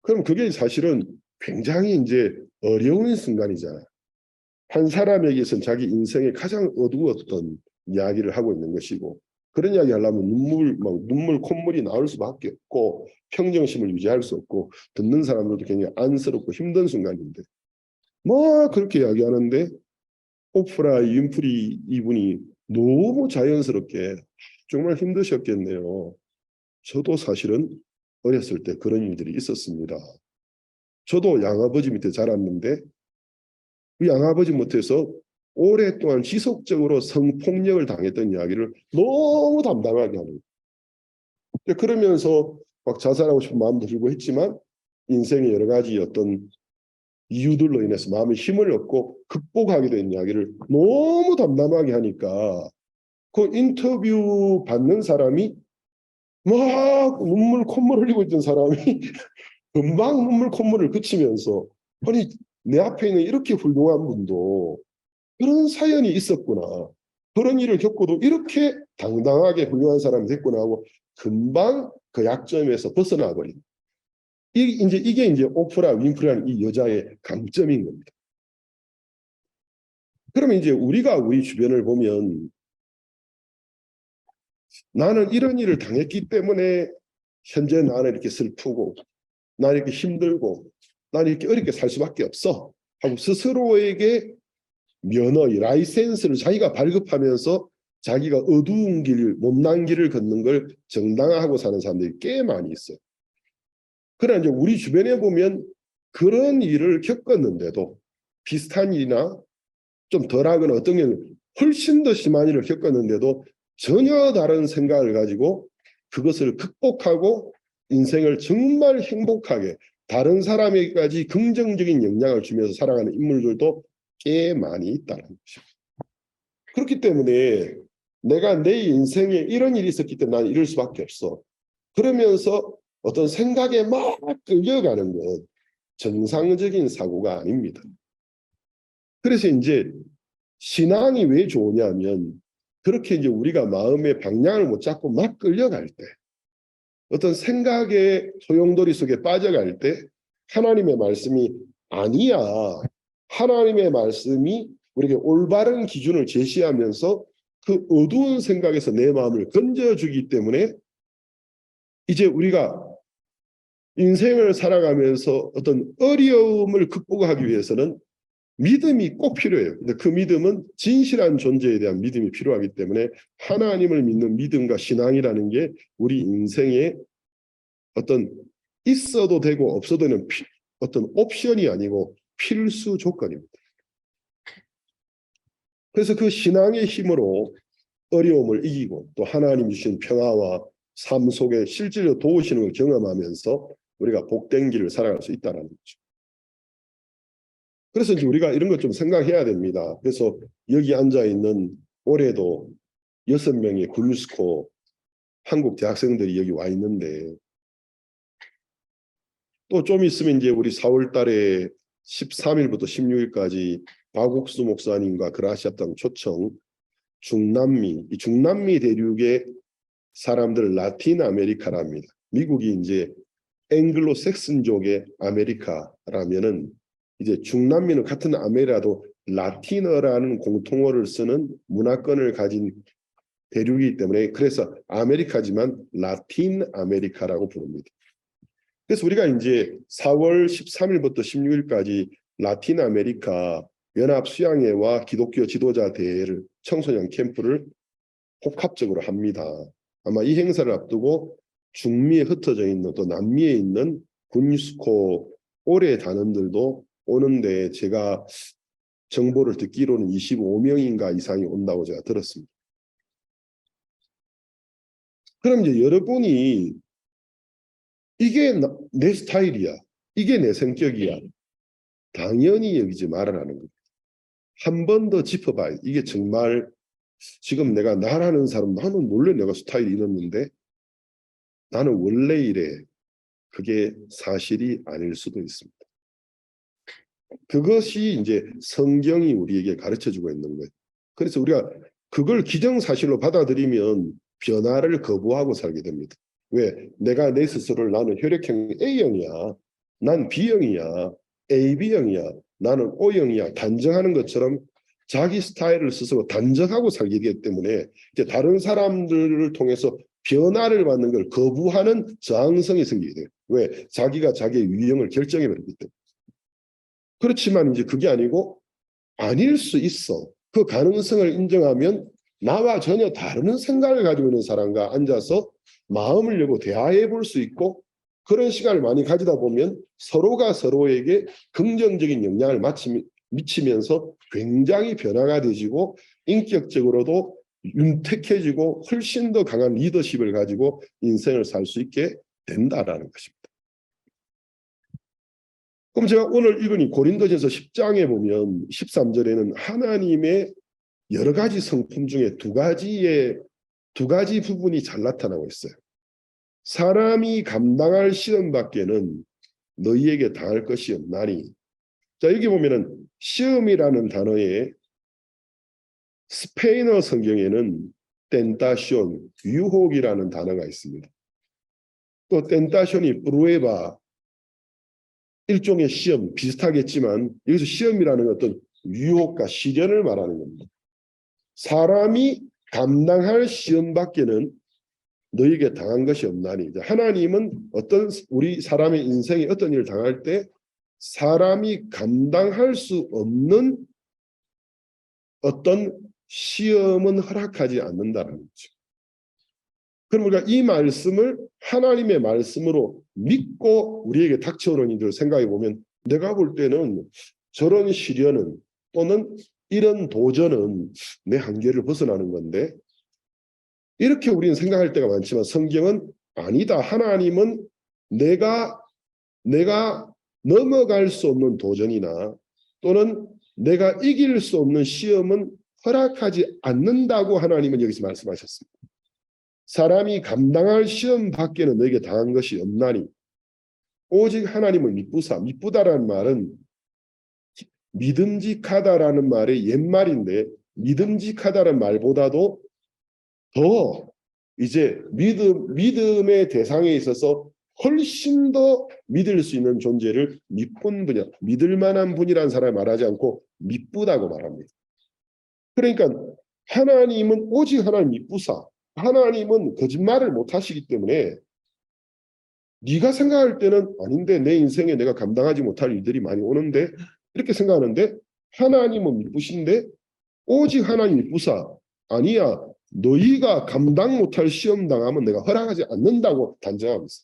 그럼 그게 사실은 굉장히 이제 어려운 순간이잖아요. 한 사람에게선 자기 인생의 가장 어두웠던 이야기를 하고 있는 것이고, 그런 이야기 하려면 눈물 콧물이 나올 수밖에 없고 평정심을 유지할 수 없고 듣는 사람들도 굉장히 안쓰럽고 힘든 순간인데 뭐 그렇게 이야기하는데 오프라 윈프리 이분이 너무 자연스럽게 정말 힘드셨겠네요. 저도 사실은 어렸을 때 그런 일들이 있었습니다. 저도 양아버지 밑에 자랐는데 그 양아버지 밑에서 오랫동안 지속적으로 성폭력을 당했던 이야기를 너무 담담하게 하는 거예요. 그러면서 막 자살하고 싶은 마음도 들고 했지만 인생의 여러 가지 어떤 이유들로 인해서 마음의 힘을 얻고 극복하게 된 이야기를 너무 담담하게 하니까 그 인터뷰 받는 사람이 막 눈물 콧물 흘리고 있던 사람이 금방 눈물 콧물을 그치면서 아니 내 앞에 있는 이렇게 훌륭한 분도 그런 사연이 있었구나. 그런 일을 겪고도 이렇게 당당하게 훌륭한 사람이 됐구나 하고 금방 그 약점에서 벗어나 버린. 이게 이제 오프라 윈프리라는 이 여자의 강점인 겁니다. 그러면 이제 우리가 우리 주변을 보면 나는 이런 일을 당했기 때문에 현재 나는 이렇게 슬프고 나는 이렇게 힘들고 나는 이렇게 어렵게 살 수밖에 없어 하고 스스로에게 면허, 라이센스를 자기가 발급하면서 자기가 어두운 길, 못난 길을 걷는 걸 정당화하고 사는 사람들이 꽤 많이 있어요. 그러나 이제 우리 주변에 보면 그런 일을 겪었는데도 비슷한 일이나 좀 덜하거나 어떤 경우는 훨씬 더 심한 일을 겪었는데도 전혀 다른 생각을 가지고 그것을 극복하고 인생을 정말 행복하게 다른 사람에게까지 긍정적인 영향을 주면서 살아가는 인물들도 꽤 많이 있다는 것이죠. 그렇기 때문에 내가 내 인생에 이런 일이 있었기 때문에 나는 이럴 수밖에 없어. 그러면서 어떤 생각에 막 끌려가는 건 정상적인 사고가 아닙니다. 그래서 이제 신앙이 왜 좋으냐면 그렇게 이제 우리가 마음의 방향을 못 잡고 막 끌려갈 때 어떤 생각의 소용돌이 속에 빠져갈 때 하나님의 말씀이 아니야. 하나님의 말씀이 우리에게 올바른 기준을 제시하면서 그 어두운 생각에서 내 마음을 건져주기 때문에 이제 우리가 인생을 살아가면서 어떤 어려움을 극복하기 위해서는 믿음이 꼭 필요해요. 근데 그 믿음은 진실한 존재에 대한 믿음이 필요하기 때문에 하나님을 믿는 믿음과 신앙이라는 게 우리 인생에 어떤 있어도 되고 없어도 되는 어떤 옵션이 아니고 필수 조건입니다. 그래서 그 신앙의 힘으로 어려움을 이기고 또 하나님 주신 평화와 삶 속에 실제로 도우시는 걸 경험하면서 우리가 복된 길을 살아갈 수 있다는 거죠. 그래서 이제 우리가 이런 것 좀 생각해야 됩니다. 그래서 여기 앉아 있는 올해도 6명의 굴스코 한국 대학생들이 여기 와 있는데 또 좀 있으면 이제 우리 4월 달에 13일부터 16일까지 박옥수 목사님과 그라시아당 초청 중남미, 이 중남미 대륙의 사람들 라틴 아메리카랍니다. 미국이 이제 앵글로 섹슨족의 아메리카라면은 이제 중남미는 같은 아메리카도 라틴어라는 공통어를 쓰는 문화권을 가진 대륙이기 때문에 그래서 아메리카지만 라틴 아메리카라고 부릅니다. 그래서 우리가 이제 4월 13일부터 16일까지 라틴 아메리카 연합 수양회와 기독교 지도자 대회를 청소년 캠프를 복합적으로 합니다. 아마 이 행사를 앞두고 중미에 흩어져 있는 또 남미에 있는 군유스코 올해 단원들도 오는데 제가 정보를 듣기로는 25명인가 이상이 온다고 제가 들었습니다. 그럼 이제 여러분이 이게 내 스타일이야. 이게 내 성격이야. 당연히 여기지 말아라는 겁니다. 한 번 더 짚어봐야 돼. 이게 정말 지금 내가 나라는 사람 나는 원래 내가 스타일이 이랬는데 나는 원래 이래. 그게 사실이 아닐 수도 있습니다. 그것이 이제 성경이 우리에게 가르쳐주고 있는 거예요. 그래서 우리가 그걸 기정사실로 받아들이면 변화를 거부하고 살게 됩니다. 왜? 내가 내 스스로를 나는 혈액형 A형이야. 난 B형이야. AB형이야. 나는 O형이야. 단정하는 것처럼 자기 스타일을 스스로 단정하고 살게 되기 때문에 이제 다른 사람들을 통해서 변화를 받는 걸 거부하는 저항성이 생기게 돼요. 왜? 자기가 자기의 유형을 결정해버리기 때문에. 그렇지만 이제 그게 아니고 아닐 수 있어. 그 가능성을 인정하면 나와 전혀 다른 생각을 가지고 있는 사람과 앉아서 마음을 열고 대화해 볼 수 있고 그런 시간을 많이 가지다 보면 서로가 서로에게 긍정적인 영향을 미치면서 굉장히 변화가 되지고 인격적으로도 윤택해지고 훨씬 더 강한 리더십을 가지고 인생을 살 수 있게 된다라는 것입니다. 그럼 제가 오늘 읽은 이 고린도전서 10장에 보면 13절에는 하나님의 여러 가지 성품 중에 두 가지 부분이 잘 나타나고 있어요. 사람이 감당할 시험 밖에는 너희에게 당할 것이 없나니. 자, 여기 보면은 시험이라는 단어에 스페인어 성경에는 텐타시온, 유혹이라는 단어가 있습니다. 또 텐타시온이 프루에바, 일종의 시험, 비슷하겠지만 여기서 시험이라는 어떤 유혹과 시련을 말하는 겁니다. 사람이 감당할 시험 밖에는 너에게 당한 것이 없나니. 하나님은 어떤 우리 사람의 인생에 어떤 일을 당할 때 사람이 감당할 수 없는 어떤 시험은 허락하지 않는다는 거죠. 그럼 우리가 이 말씀을 하나님의 말씀으로 믿고 우리에게 닥쳐오는 일을 생각해 보면 내가 볼 때는 저런 시련은 또는 이런 도전은 내 한계를 벗어나는 건데 이렇게 우리는 생각할 때가 많지만 성경은 아니다. 하나님은 내가 넘어갈 수 없는 도전이나 또는 내가 이길 수 없는 시험은 허락하지 않는다고 하나님은 여기서 말씀하셨습니다. 사람이 감당할 시험 밖에는 너에게 당한 것이 없나니 오직 하나님을 미쁘사. 미쁘다라는 말은 믿음직하다라는 말의 옛말인데 믿음직하다는 말보다도 더 이제 믿음의 대상에 있어서 훨씬 더 믿을 수 있는 존재를 미쁜 분이야. 믿을 만한 분이라는 사람을 말하지 않고 미쁘다고 말합니다. 그러니까 하나님은 오직 하나님 미쁘사. 하나님은 거짓말을 못하시기 때문에 네가 생각할 때는 아닌데 내 인생에 내가 감당하지 못할 일들이 많이 오는데 이렇게 생각하는데 하나님은 미쁘신데 오직 하나님 미쁘사. 아니야. 너희가 감당 못할 시험 당하면 내가 허락하지 않는다고 단정하고 있어.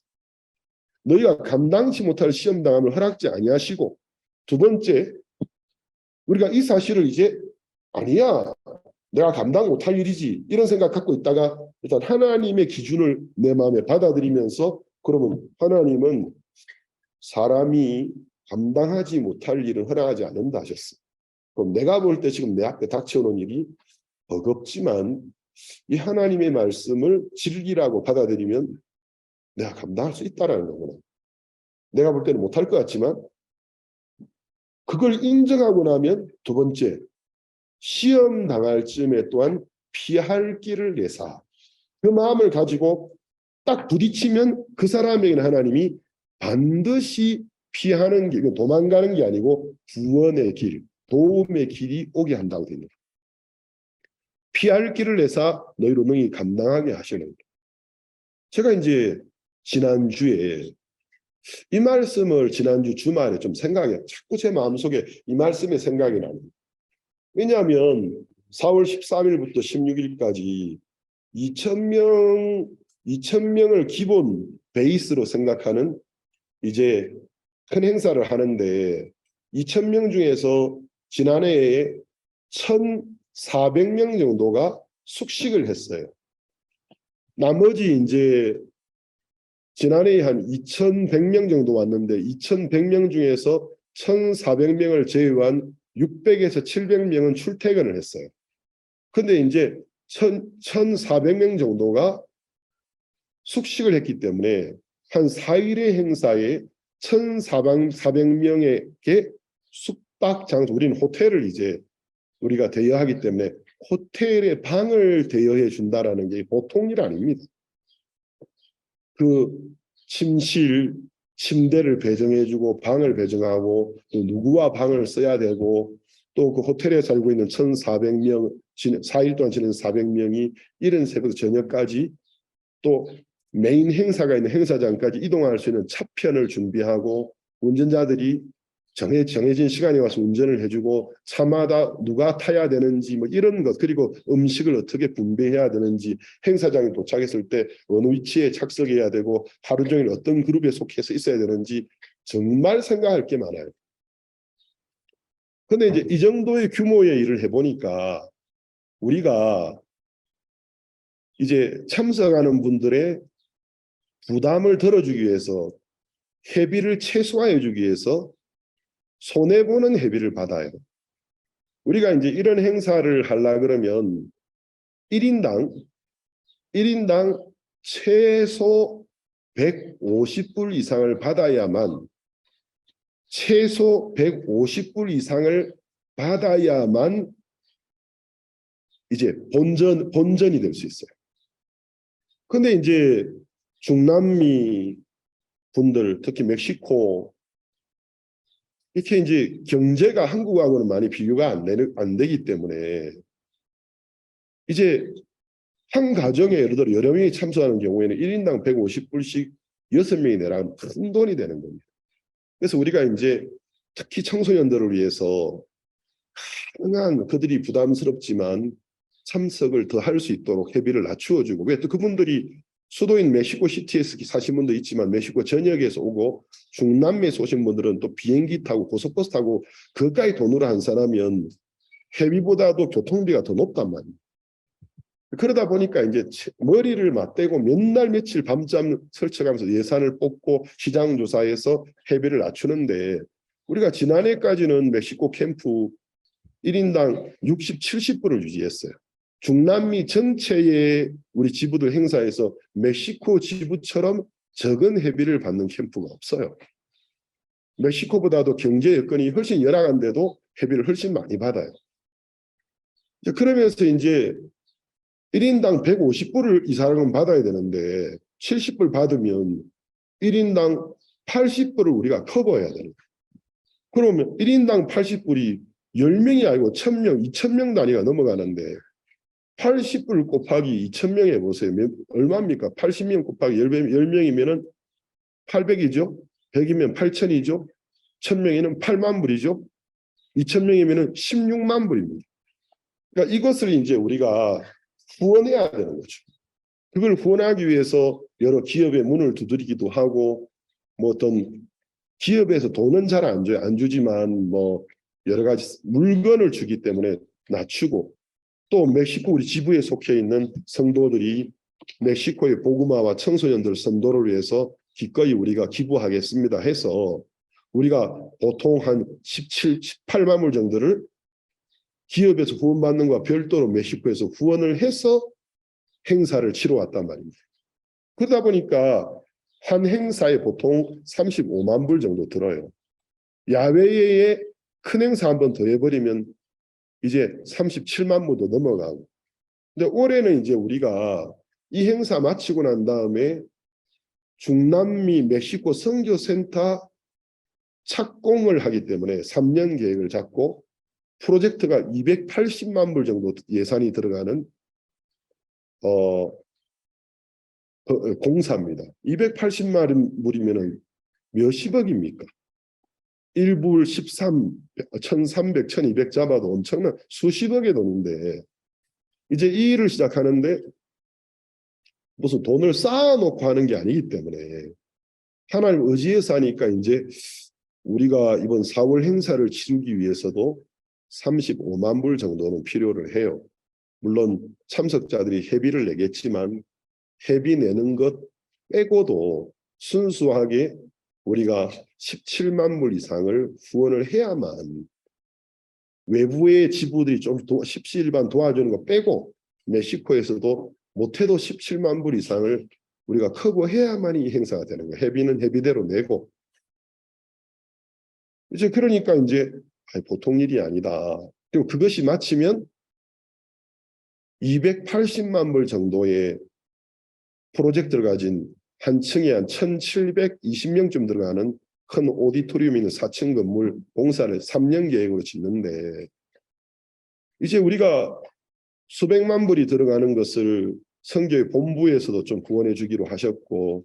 너희가 감당치 못할 시험 당함을 허락지 아니하시고 두 번째 우리가 이 사실을 이제 아니야. 내가 감당 못할 일이지 이런 생각 갖고 있다가 일단 하나님의 기준을 내 마음에 받아들이면서 그러면 하나님은 사람이 감당하지 못할 일은 허락하지 않는다 하셨어. 그럼 내가 볼 때 지금 내 앞에 닥쳐오는 일이 버겁지만 이 하나님의 말씀을 진리라고 받아들이면 내가 감당할 수 있다라는 거구나. 내가 볼 때는 못할 것 같지만 그걸 인정하고 나면 두 번째 시험 당할 즈음에 또한 피할 길을 내사. 그 마음을 가지고 딱 부딪히면 그 사람에게는 하나님이 반드시 피하는 길, 도망가는 게 아니고 구원의 길, 도움의 길이 오게 한다고 됩니다. 피할 길을 내사 너희로 능히 감당하게 하시는. 제가 이제 지난주에 이 말씀을 지난주 주말에 좀 생각해 자꾸 제 마음속에 이 말씀의 생각이 납니다. 왜냐하면 4월 13일부터 16일까지 2,000명을 기본 베이스로 생각하는 이제 큰 행사를 하는데 2,000명 중에서 지난해에 1,400명 정도가 숙식을 했어요. 나머지 이제 지난해에 한 2,100명 정도 왔는데 2,100명 중에서 1,400명을 제외한 600에서 700명은 출퇴근을 했어요. 근데 이제 1,400명 정도가 숙식을 했기 때문에 한 4일의 행사에 1,400명에게 숙박 장소, 우리는 호텔을 이제 우리가 대여하기 때문에 호텔에 방을 대여해 준다라는 게 보통 일 아닙니다. 그 침실, 침대를 배정해주고 방을 배정하고 또 누구와 방을 써야 되고 또 그 호텔에 살고 있는 1,400명, 4일 동안 지낸 400명이 이른 새벽 저녁까지 또 메인 행사가 있는 행사장까지 이동할 수 있는 차편을 준비하고 운전자들이 정해진 시간에 와서 운전을 해주고 차마다 누가 타야 되는지 뭐 이런 것 그리고 음식을 어떻게 분배해야 되는지 행사장에 도착했을 때 어느 위치에 착석해야 되고 하루 종일 어떤 그룹에 속해서 있어야 되는지 정말 생각할 게 많아요. 근데 이제 이 정도의 규모의 일을 해보니까 우리가 이제 참석하는 분들의 부담을 덜어주기 위해서 회비를 최소화해 주기 위해서 손해보는 회비를 받아요. 우리가 이제 이런 행사를 하려 그러면 1인당 최소 150불 이상을 받아야만 최소 150불 이상을 받아야만 이제 본전이 될 수 있어요. 근데 이제 중남미 분들 특히 멕시코 이렇게 이제 경제가 한국하고는 많이 비교가 안 되기 때문에 이제 한 가정에 예를 들어 여러 명이 참석하는 경우에는 1인당 150불씩 6명이 내라면 큰 돈이 되는 겁니다. 그래서 우리가 이제 특히 청소년들을 위해서 가능한 그들이 부담스럽지만 참석을 더 할 수 있도록 회비를 낮추어주고 왜 또 그분들이 수도인 멕시코 시티에 사신 분도 있지만 멕시코 전역에서 오고 중남미에서 오신 분들은 또 비행기 타고 고속버스 타고 그까지 돈으로 환산하면 회비보다도 교통비가 더 높단 말이에요. 그러다 보니까 이제 머리를 맞대고 몇 날 며칠 밤잠 설쳐가면서 예산을 뽑고 시장 조사해서 회비를 낮추는데 우리가 지난해까지는 멕시코 캠프 1인당 60, 70불을 유지했어요. 중남미 전체의 우리 지부들 행사에서 멕시코 지부처럼 적은 회비를 받는 캠프가 없어요. 멕시코보다도 경제 여건이 훨씬 열악한데도 회비를 훨씬 많이 받아요. 그러면서 이제 1인당 150불을 이 사람은 받아야 되는데 70불 받으면 1인당 80불을 우리가 커버해야 되는 거예요. 그러면 1인당 80불이 10명이 아니고 1000명, 2000명 단위가 넘어가는데 80불 곱하기 2000명 해보세요. 얼마입니까? 80명 곱하기 10명이면 800이죠. 100이면 8000이죠. 1000명이면 8만 불이죠. 2000명이면 16만 불입니다. 그러니까 이것을 이제 우리가 후원해야 되는 거죠. 그걸 후원하기 위해서 여러 기업의 문을 두드리기도 하고 뭐 어떤 기업에서 돈은 잘 안 줘요. 안 주지만 뭐 여러 가지 물건을 주기 때문에 낮추고 또 멕시코 우리 지부에 속해 있는 성도들이 멕시코의 복음화와 청소년들 선도를 위해서 기꺼이 우리가 기부하겠습니다 해서 우리가 보통 한 17, 18만 불 정도를 기업에서 후원받는 것과 별도로 멕시코에서 후원을 해서 행사를 치러 왔단 말입니다. 그러다 보니까 한 행사에 보통 35만 불 정도 들어요. 야외에 큰 행사 한 번 더 해버리면 이제 37만 불도 넘어가고. 근데 올해는 이제 우리가 이 행사 마치고 난 다음에 중남미 멕시코 선교센터 착공을 하기 때문에 3년 계획을 잡고 프로젝트가 280만 불 정도 예산이 들어가는 공사입니다. 280만 불이면 몇십억입니까? 1불 13, 1300, 1200 잡아도 엄청난 수십억의 돈인데 이제 이 일을 시작하는데 무슨 돈을 쌓아놓고 하는 게 아니기 때문에 하나님 의지해서 하니까 이제 우리가 이번 4월 행사를 치르기 위해서도 35만 불 정도는 필요를 해요. 물론 참석자들이 회비를 내겠지만 회비 내는 것 빼고도 순수하게 우리가 17만 불 이상을 후원을 해야만 외부의 지부들이 좀 십시일반 도와주는 거 빼고 멕시코에서도 못해도 17만 불 이상을 우리가 커버해야만 이 행사가 되는 거예요. 회비는 회비대로 내고 이제 그러니까 이제 보통 일이 아니다. 그리고 그것이 마치면 280만 불 정도의 프로젝트를 가진 한 층에 한 1720명쯤 들어가는 큰 오디토리움 있는 4층 건물 공사를 3년 계획으로 짓는데, 이제 우리가 수백만 불이 들어가는 것을 선교회 본부에서도 좀 후원해 주기로 하셨고,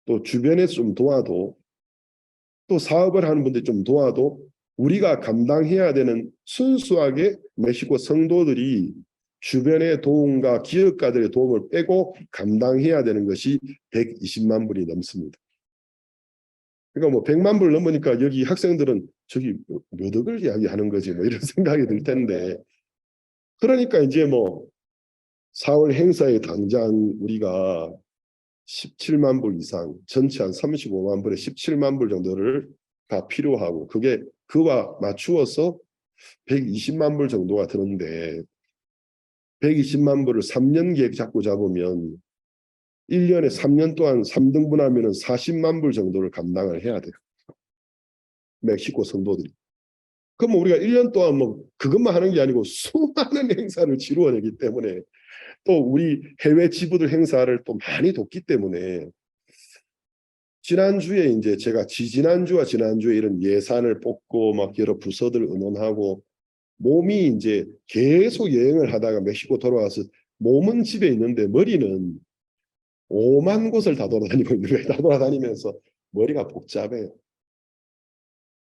또 주변에서 좀 도와도, 또 사업을 하는 분들이 좀 도와도 우리가 감당해야 되는, 순수하게 멕시코 성도들이 주변의 도움과 기업가들의 도움을 빼고 감당해야 되는 것이 120만 불이 넘습니다. 그러니까 뭐 100만 불 넘으니까 여기 학생들은 저기 몇 억을 이야기하는 거지 뭐 이런 생각이 들 텐데, 그러니까 이제 뭐 4월 행사에 당장 우리가 17만 불 이상, 전체 한 35만 불에 17만 불 정도를 다 필요하고, 그게 그와 맞추어서 120만 불 정도가 드는데, 120만 불을 3년 계획 잡으면 1년에 3년 동안 3등분하면 40만 불 정도를 감당을 해야 돼요. 멕시코 성도들이. 그럼 우리가 1년 동안 뭐 그것만 하는 게 아니고 수많은 행사를 치루어내기 때문에, 또 우리 해외 지부들 행사를 또 많이 돕기 때문에, 지난주에 이제 제가 지난주와 지난주에 이런 예산을 뽑고 막 여러 부서들 의논하고, 몸이 이제 계속 여행을 하다가 멕시코 돌아와서 몸은 집에 있는데 머리는 5만 곳을 다 돌아다니고 있는 거예요. 다 돌아다니면서 머리가 복잡해요.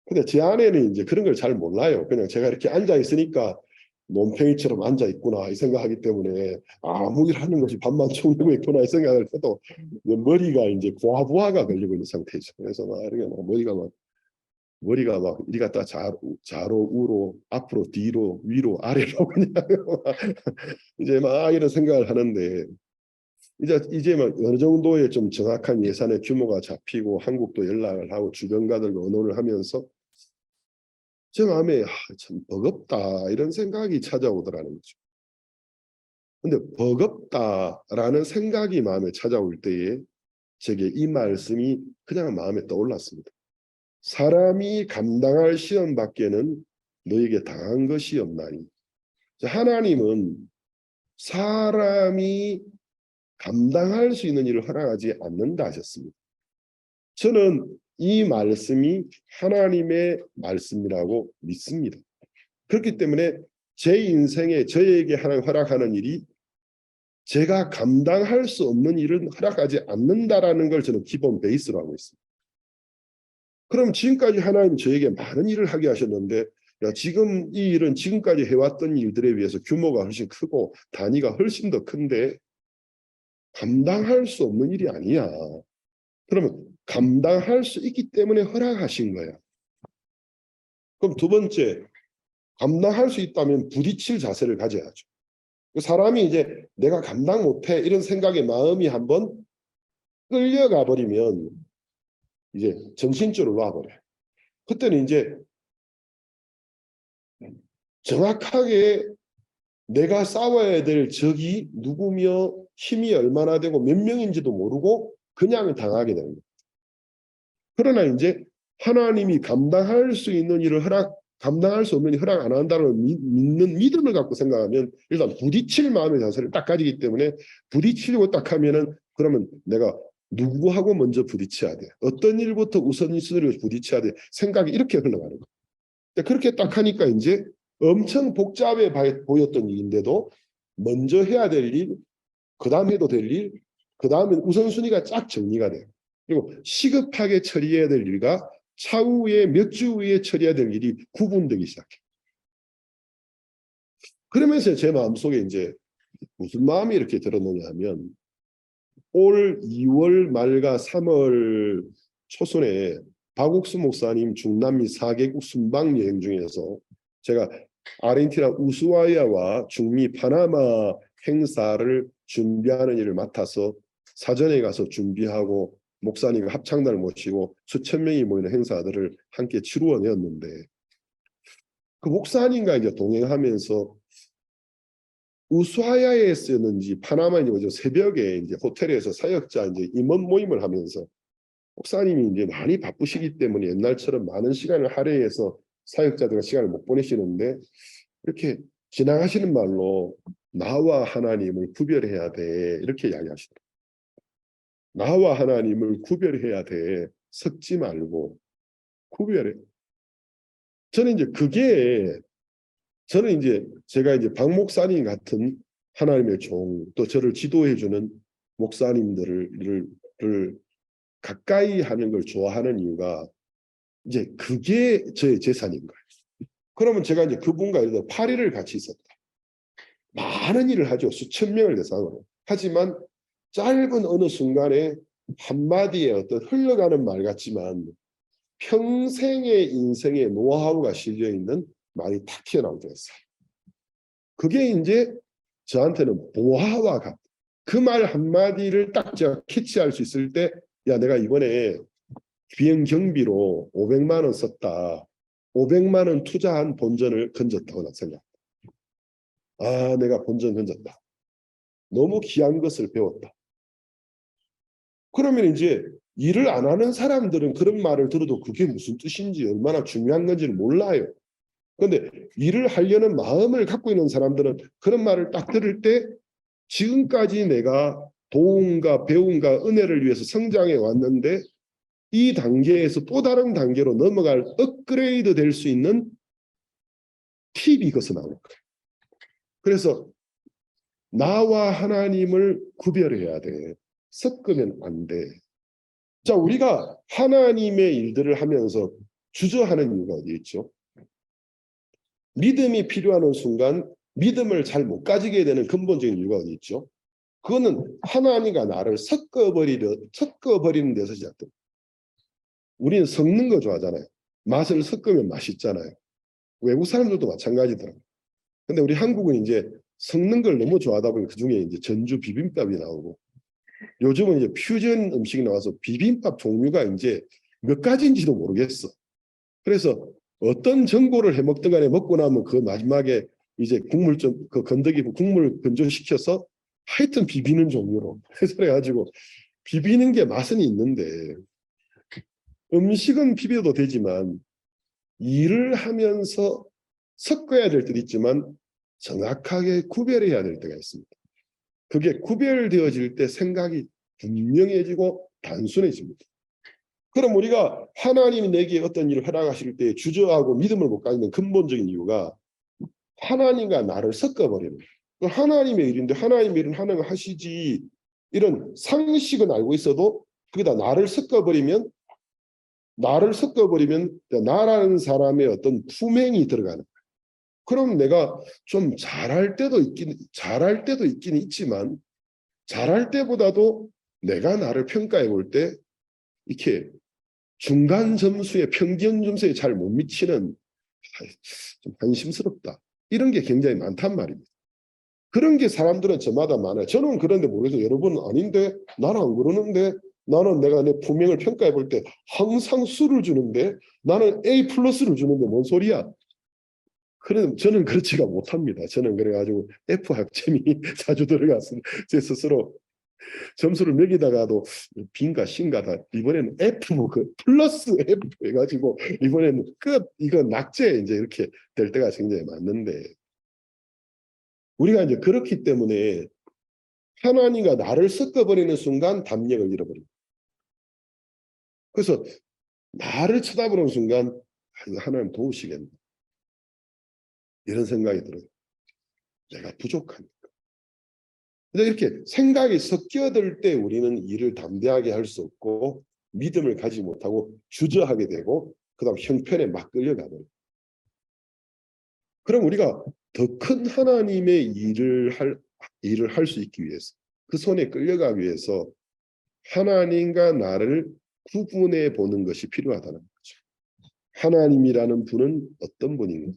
근데 제 아내는 이제 그런 걸 잘 몰라요. 그냥 제가 이렇게 앉아 있으니까 논팽이처럼 앉아 있구나 이 생각하기 때문에, 아무 일 하는 것이 밥만 청내고 있구나 이 생각을 해도 머리가 이제 고화부하가 걸리고 있는 상태죠. 그래서 막 이렇게 머리가 막 이리 갔다 좌로 우로 앞으로 뒤로 위로 아래로 그냥 이제 막 이런 생각을 하는데, 이제 막 어느 정도의 좀 정확한 예산의 규모가 잡히고 한국도 연락을 하고 주변가들과 의논을 하면서 제 마음에 참 버겁다 이런 생각이 찾아오더라는 거죠. 근데 버겁다라는 생각이 마음에 찾아올 때에 제게 이 말씀이 그냥 마음에 떠올랐습니다. 사람이 감당할 시험 밖에는 너에게 당한 것이 없나니. 하나님은 사람이 감당할 수 있는 일을 허락하지 않는다 하셨습니다. 저는 이 말씀이 하나님의 말씀이라고 믿습니다. 그렇기 때문에 제 인생에 저에게 하나님 허락하는 일이 제가 감당할 수 없는 일은 허락하지 않는다라는 걸 저는 기본 베이스로 하고 있습니다. 그럼 지금까지 하나님 저에게 많은 일을 하게 하셨는데, 지금 이 일은 지금까지 해왔던 일들에 비해서 규모가 훨씬 크고 단위가 훨씬 더 큰데 감당할 수 없는 일이 아니야. 그러면 감당할 수 있기 때문에 허락하신 거야. 그럼 두 번째, 감당할 수 있다면 부딪힐 자세를 가져야죠. 사람이 이제 내가 감당 못해 이런 생각에 마음이 한번 끌려가 버리면 이제 정신줄을 놔버려요. 그때는 이제 정확하게 내가 싸워야 될 적이 누구며 힘이 얼마나 되고 몇 명인지도 모르고 그냥 당하게 됩니다. 그러나 이제 하나님이 감당할 수 있는 일을 감당할 수 없는 일을 허락 안 한다는 믿는 믿음을 갖고 생각하면, 일단 부딪힐 마음의 자세를 딱 가지기 때문에, 부딪히려고 딱 하면은 그러면 내가 누구하고 먼저 부딪혀야 돼, 어떤 일부터 우선순위로 부딪혀야 돼, 생각이 이렇게 흘러가는 거예요. 그렇게 딱 하니까 이제 엄청 복잡해 보였던 일인데도 먼저 해야 될 일, 그 다음 해도 될 일, 그 다음에 우선순위가 쫙 정리가 돼요. 그리고 시급하게 처리해야 될 일과 차후에 몇 주 후에 처리해야 될 일이 구분되기 시작해요. 그러면서 제 마음속에 이제 무슨 마음이 이렇게 들었느냐 하면, 올 2월 말과 3월 초순에 박옥수 목사님 중남미 4개국 순방 여행 중에서 제가 아르헨티나 우수아야와 중미 파나마 행사를 준비하는 일을 맡아서 사전에 가서 준비하고 목사님과 합창단을 모시고 수천 명이 모이는 행사들을 함께 치루어내었는데, 그 목사님과 이제 동행하면서 우수아야에서였는지 파나마인지 새벽에 이제 호텔에서 사역자 이제 임원 모임을 하면서, 목사님이 이제 많이 바쁘시기 때문에 옛날처럼 많은 시간을 할애해서 사역자들과 시간을 못 보내시는데, 이렇게 지나가시는 말로 나와 하나님을 구별해야 돼. 이렇게 이야기하시더라고요. 나와 하나님을 구별해야 돼. 섞지 말고 구별해. 저는 이제 제가 이제 박 목사님 같은 하나님의 종, 또 저를 지도해주는 목사님들을 가까이 하는 걸 좋아하는 이유가 이제 그게 저의 재산인 거예요. 그러면 제가 이제 그분과 예를 들어 8일을 같이 있었다. 많은 일을 하죠. 수천 명을 대상으로. 하지만 짧은 어느 순간에 한마디의 어떤 흘러가는 말 같지만 평생의 인생의 노하우가 실려 있는 말이 탁 튀어나오게 됐어요. 그게 이제 저한테는 보화와 같다. 그 말 한마디를 딱 제가 캐치할 수 있을 때, 야, 내가 이번에 비행 경비로 500만 원 썼다. 500만 원 투자한 본전을 건졌다고 생각합니다. 아, 내가 본전 건졌다. 너무 귀한 것을 배웠다. 그러면 이제 일을 안 하는 사람들은 그런 말을 들어도 그게 무슨 뜻인지 얼마나 중요한 건지를 몰라요. 그런데 일을 하려는 마음을 갖고 있는 사람들은 그런 말을 딱 들을 때 지금까지 내가 도움과 배움과 은혜를 위해서 성장해 왔는데 이 단계에서 또 다른 단계로 넘어갈 업그레이드 될 수 있는 팁이 거기서 나올 거예요. 그래서 나와 하나님을 구별해야 돼. 섞으면 안 돼. 자, 우리가 하나님의 일들을 하면서 주저하는 이유가 어디 있죠? 믿음이 필요한 순간 믿음을 잘 못 가지게 되는 근본적인 이유가 어디 있죠? 그거는 하나님과 나를 섞어버리는 데서 시작됩니다. 우리는 섞는 거 좋아하잖아요. 맛을 섞으면 맛있잖아요. 외국 사람들도 마찬가지더라고요. 근데 우리 한국은 이제 섞는 걸 너무 좋아하다 보니 그중에 이제 전주 비빔밥이 나오고 요즘은 이제 퓨전 음식이 나와서 비빔밥 종류가 이제 몇 가지인지도 모르겠어. 그래서 어떤 전골을 해 먹든 간에 먹고 나면 그 마지막에 이제 국물 좀 그 건더기 국물 건조시켜서 하여튼 비비는 종류로 해서 비비는 게 맛은 있는데 음식은 비벼도 되지만 일을 하면서 섞어야 될 때도 있지만 정확하게 구별해야 될 때가 있습니다. 그게 구별되어질 때 생각이 분명해지고 단순해집니다. 그럼 우리가 하나님이 내게 어떤 일을 허락하실 때 주저하고 믿음을 못 갖는 근본적인 이유가 하나님과 나를 섞어버리는 거예요. 하나님의 일인데 하나님의 일은 하나님 하시지 이런 상식은 알고 있어도 거기다 나를 섞어버리면 나라는 사람의 어떤 품행이 들어가는 거예요. 그럼 내가 좀 잘할 때도 있긴 있지만 잘할 때보다도 내가 나를 평가해 볼 때 이렇게 중간 점수에 평균 점수에 잘 못 미치는 좀 한심스럽다. 이런 게 굉장히 많단 말입니다. 그런 게 사람들은 저마다 많아요. 저는 그런데 모르겠어요. 여러분은 아닌데 나는 안 그러는데 나는 내가 내 품행을 평가해 볼 때 항상 수를 주는데 나는 A 플러스를 주는데 뭔 소리야. 그럼 저는 그렇지가 못합니다. 저는 그래가지고 F 학점이 자주 들어갔습니다. 제 스스로 점수를 매기다가도 B인가 C인가 이번에는 F 그 플러스 F 해가지고 이번에는 끝 이거 낙제 이제 이렇게 될 때가 굉장히 많는데 우리가 이제 그렇기 때문에 하나님과 나를 섞어버리는 순간 담력을 잃어버립니다. 그래서 나를 쳐다보는 순간 하나님 도우시겠네 이런 생각이 들어요. 내가 부족하니까. 근데 이렇게 생각이 섞여들 때 우리는 일을 담대하게 할 수 없고 믿음을 가지지 못하고 주저하게 되고 그다음 형편에 막 끌려가버려요. 그럼 우리가 더 큰 하나님의 일을 할 수 있기 위해서 그 손에 끌려가기 위해서 하나님과 나를 구분해 보는 것이 필요하다는 거죠. 하나님이라는 분은 어떤 분인가?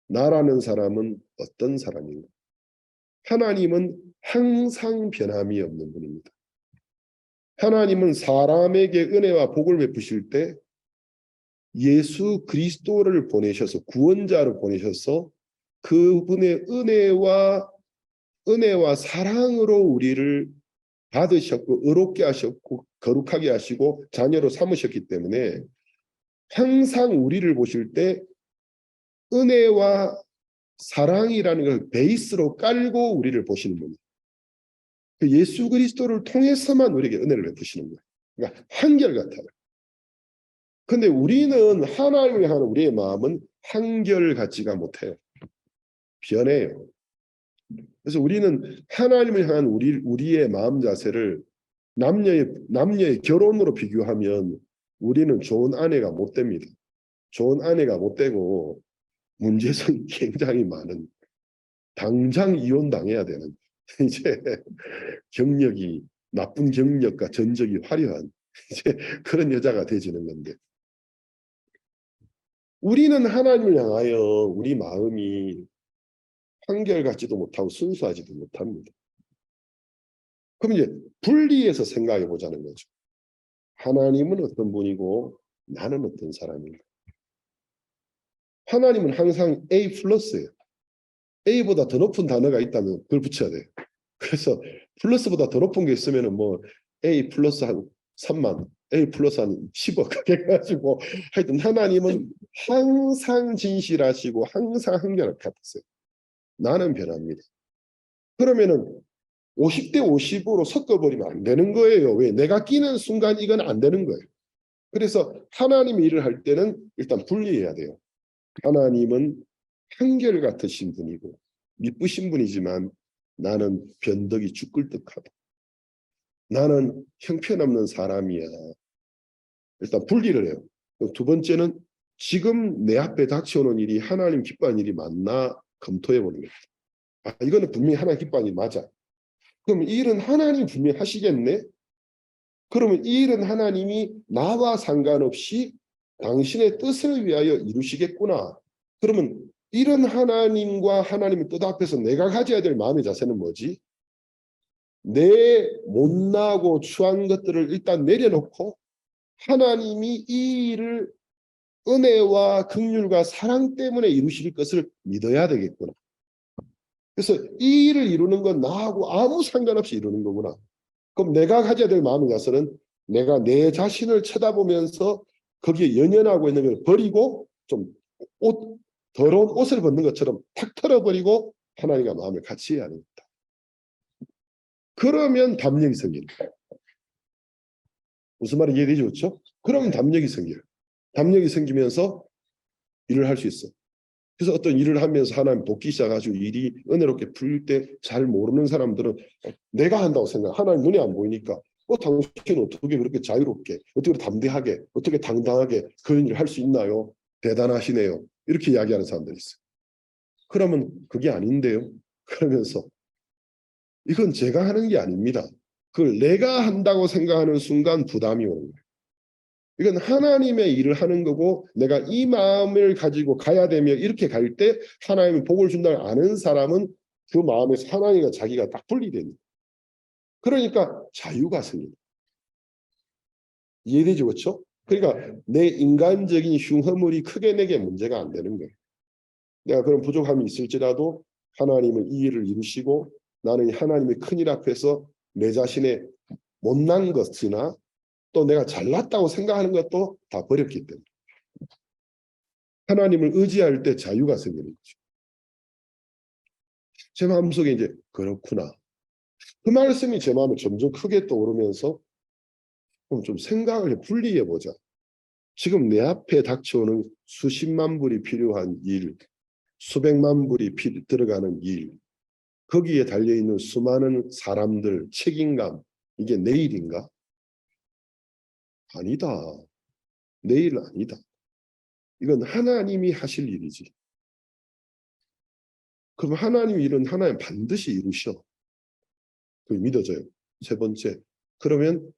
나라는 사람은 어떤 사람인가? 하나님은 항상 변함이 없는 분입니다. 하나님은 사람에게 은혜와 복을 베푸실 때 예수 그리스도를 보내셔서 구원자로 보내셔서 그분의 은혜와 사랑으로 우리를 받으셨고 의롭게 하셨고 거룩하게 하시고 자녀로 삼으셨기 때문에 항상 우리를 보실 때 은혜와 사랑이라는 걸 베이스로 깔고 우리를 보시는 분이에요. 그 예수 그리스도를 통해서만 우리에게 은혜를 베푸시는 거예요. 그러니까 한결같아요. 근데 우리는 하나님을 향한 우리의 마음은 한결같지가 못해요. 변해요. 그래서 우리는 하나님을 향한 우리의 마음 자세를 남녀의 결혼으로 비교하면 우리는 좋은 아내가 못 됩니다. 좋은 아내가 못 되고 문제성이 굉장히 많은, 당장 이혼당해야 되는 이제 경력이, 나쁜 경력과 전적이 화려한 이제 그런 여자가 되지는 건데, 우리는 하나님을 향하여 우리 마음이 한결같지도 못하고 순수하지도 못합니다. 그럼 이제 분리해서 생각해 보자는 거죠. 하나님은 어떤 분이고 나는 어떤 사람인가. 하나님은 항상 A 플러스예요. A보다 더 높은 단어가 있다면 그걸 붙여야 돼요. 그래서 플러스보다 더 높은 게 있으면 뭐 A 플러스 한 3만, A 플러스 한 10억 해가지고, 하여튼 하나님은 항상 진실하시고 항상 한결같았어요. 나는 변합니다. 그러면은 50대 50으로 섞어버리면 안 되는 거예요. 왜? 내가 끼는 순간 이건 안 되는 거예요. 그래서 하나님이 일을 할 때는 일단 분리해야 돼요. 하나님은 한결같으신 분이고 미쁘신 분이지만 나는 변덕이 죽글떡하다. 나는 형편없는 사람이야. 일단 분리를 해요. 두 번째는 지금 내 앞에 닥쳐오는 일이 하나님 기뻐하는 일이 맞나 검토해 보는 거예요. 아, 이거는 분명히 하나님 기뻐하는 일이 맞아. 그럼 이 일은 하나님이 분명히 하시겠네? 그러면 이 일은 하나님이 나와 상관없이 당신의 뜻을 위하여 이루시겠구나. 그러면 이런 하나님과 하나님의 뜻 앞에서 내가 가져야 될 마음의 자세는 뭐지? 내 못나고 추한 것들을 일단 내려놓고 하나님이 이 일을 은혜와 긍휼과 사랑 때문에 이루실 것을 믿어야 되겠구나. 그래서 이 일을 이루는 건 나하고 아무 상관없이 이루는 거구나. 그럼 내가 가져야 될 마음의 자세는 내가 내 자신을 쳐다보면서 거기에 연연하고 있는 걸 버리고 좀 더러운 옷을 벗는 것처럼 탁 털어버리고 하나님과 마음을 같이 해야 합니다. 그러면 담력이 생깁니다. 무슨 말인지 이해되죠? 그렇죠? 그러면 담력이 생겨요. 담력이 생기면서 일을 할 수 있어. 그래서 어떤 일을 하면서 하나님 돕기 시작하시고 일이 은혜롭게 풀릴 때 잘 모르는 사람들은 내가 한다고 생각. 하나님 눈에 안 보이니까 당신은 어떻게 그렇게 자유롭게, 어떻게 담대하게, 어떻게 당당하게 그런 일을 할 수 있나요? 대단하시네요. 이렇게 이야기하는 사람들이 있어요. 그러면 그게 아닌데요. 그러면서 이건 제가 하는 게 아닙니다. 그걸 내가 한다고 생각하는 순간 부담이 오는 거예요. 이건 하나님의 일을 하는 거고 내가 이 마음을 가지고 가야 되며 이렇게 갈 때 하나님이 복을 준다는 아는 사람은 그 마음에서 하나님과 자기가 딱 분리됩니다. 그러니까 자유가 생깁니다. 이해되죠? 그렇죠? 그러니까 내 인간적인 흉허물이 크게 내게 문제가 안 되는 거예요. 내가 그런 부족함이 있을지라도 하나님은 이 일을 이루시고 나는 하나님의 큰일 앞에서 내 자신의 못난 것이나 또 내가 잘났다고 생각하는 것도 다 버렸기 때문에 하나님을 의지할 때 자유가 생기는 거죠. 제 마음속에 이제 그렇구나. 그 말씀이 제 마음에 점점 크게 떠오르면서 그럼 좀 생각을 분리해 보자. 지금 내 앞에 닥쳐오는 수십만 불이 필요한 일, 수백만 불이 들어가는 일, 거기에 달려있는 수많은 사람들, 책임감, 이게 내 일인가? 아니다. 내 일 아니다. 이건 하나님이 하실 일이지. 그럼 하나님 일은 하나님 반드시 이루셔. 그게 믿어져요. 세 번째, 그러면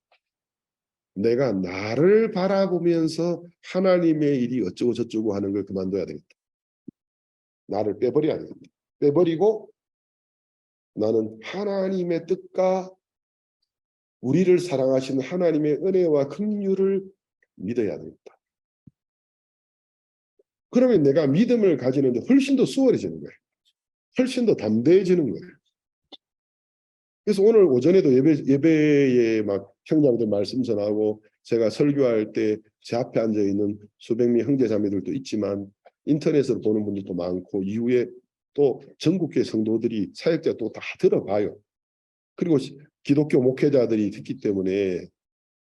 내가 나를 바라보면서 하나님의 일이 어쩌고 저쩌고 하는 걸 그만둬야 되겠다. 나를 빼버려야 되겠다. 빼버리고 나는 하나님의 뜻과 우리를 사랑하시는 하나님의 은혜와 긍휼을 믿어야 되겠다. 그러면 내가 믿음을 가지는데 훨씬 더 수월해지는 거예요. 훨씬 더 담대해지는 거예요. 그래서 오늘 오전에도 예배에 막 형제들 말씀 전하고 제가 설교할 때 제 앞에 앉아 있는 수백 명의 형제 자매들도 있지만 인터넷으로 보는 분들도 많고 이후에 또 전국교회 성도들이 사역자 또 다 들어봐요. 그리고 기독교 목회자들이 듣기 때문에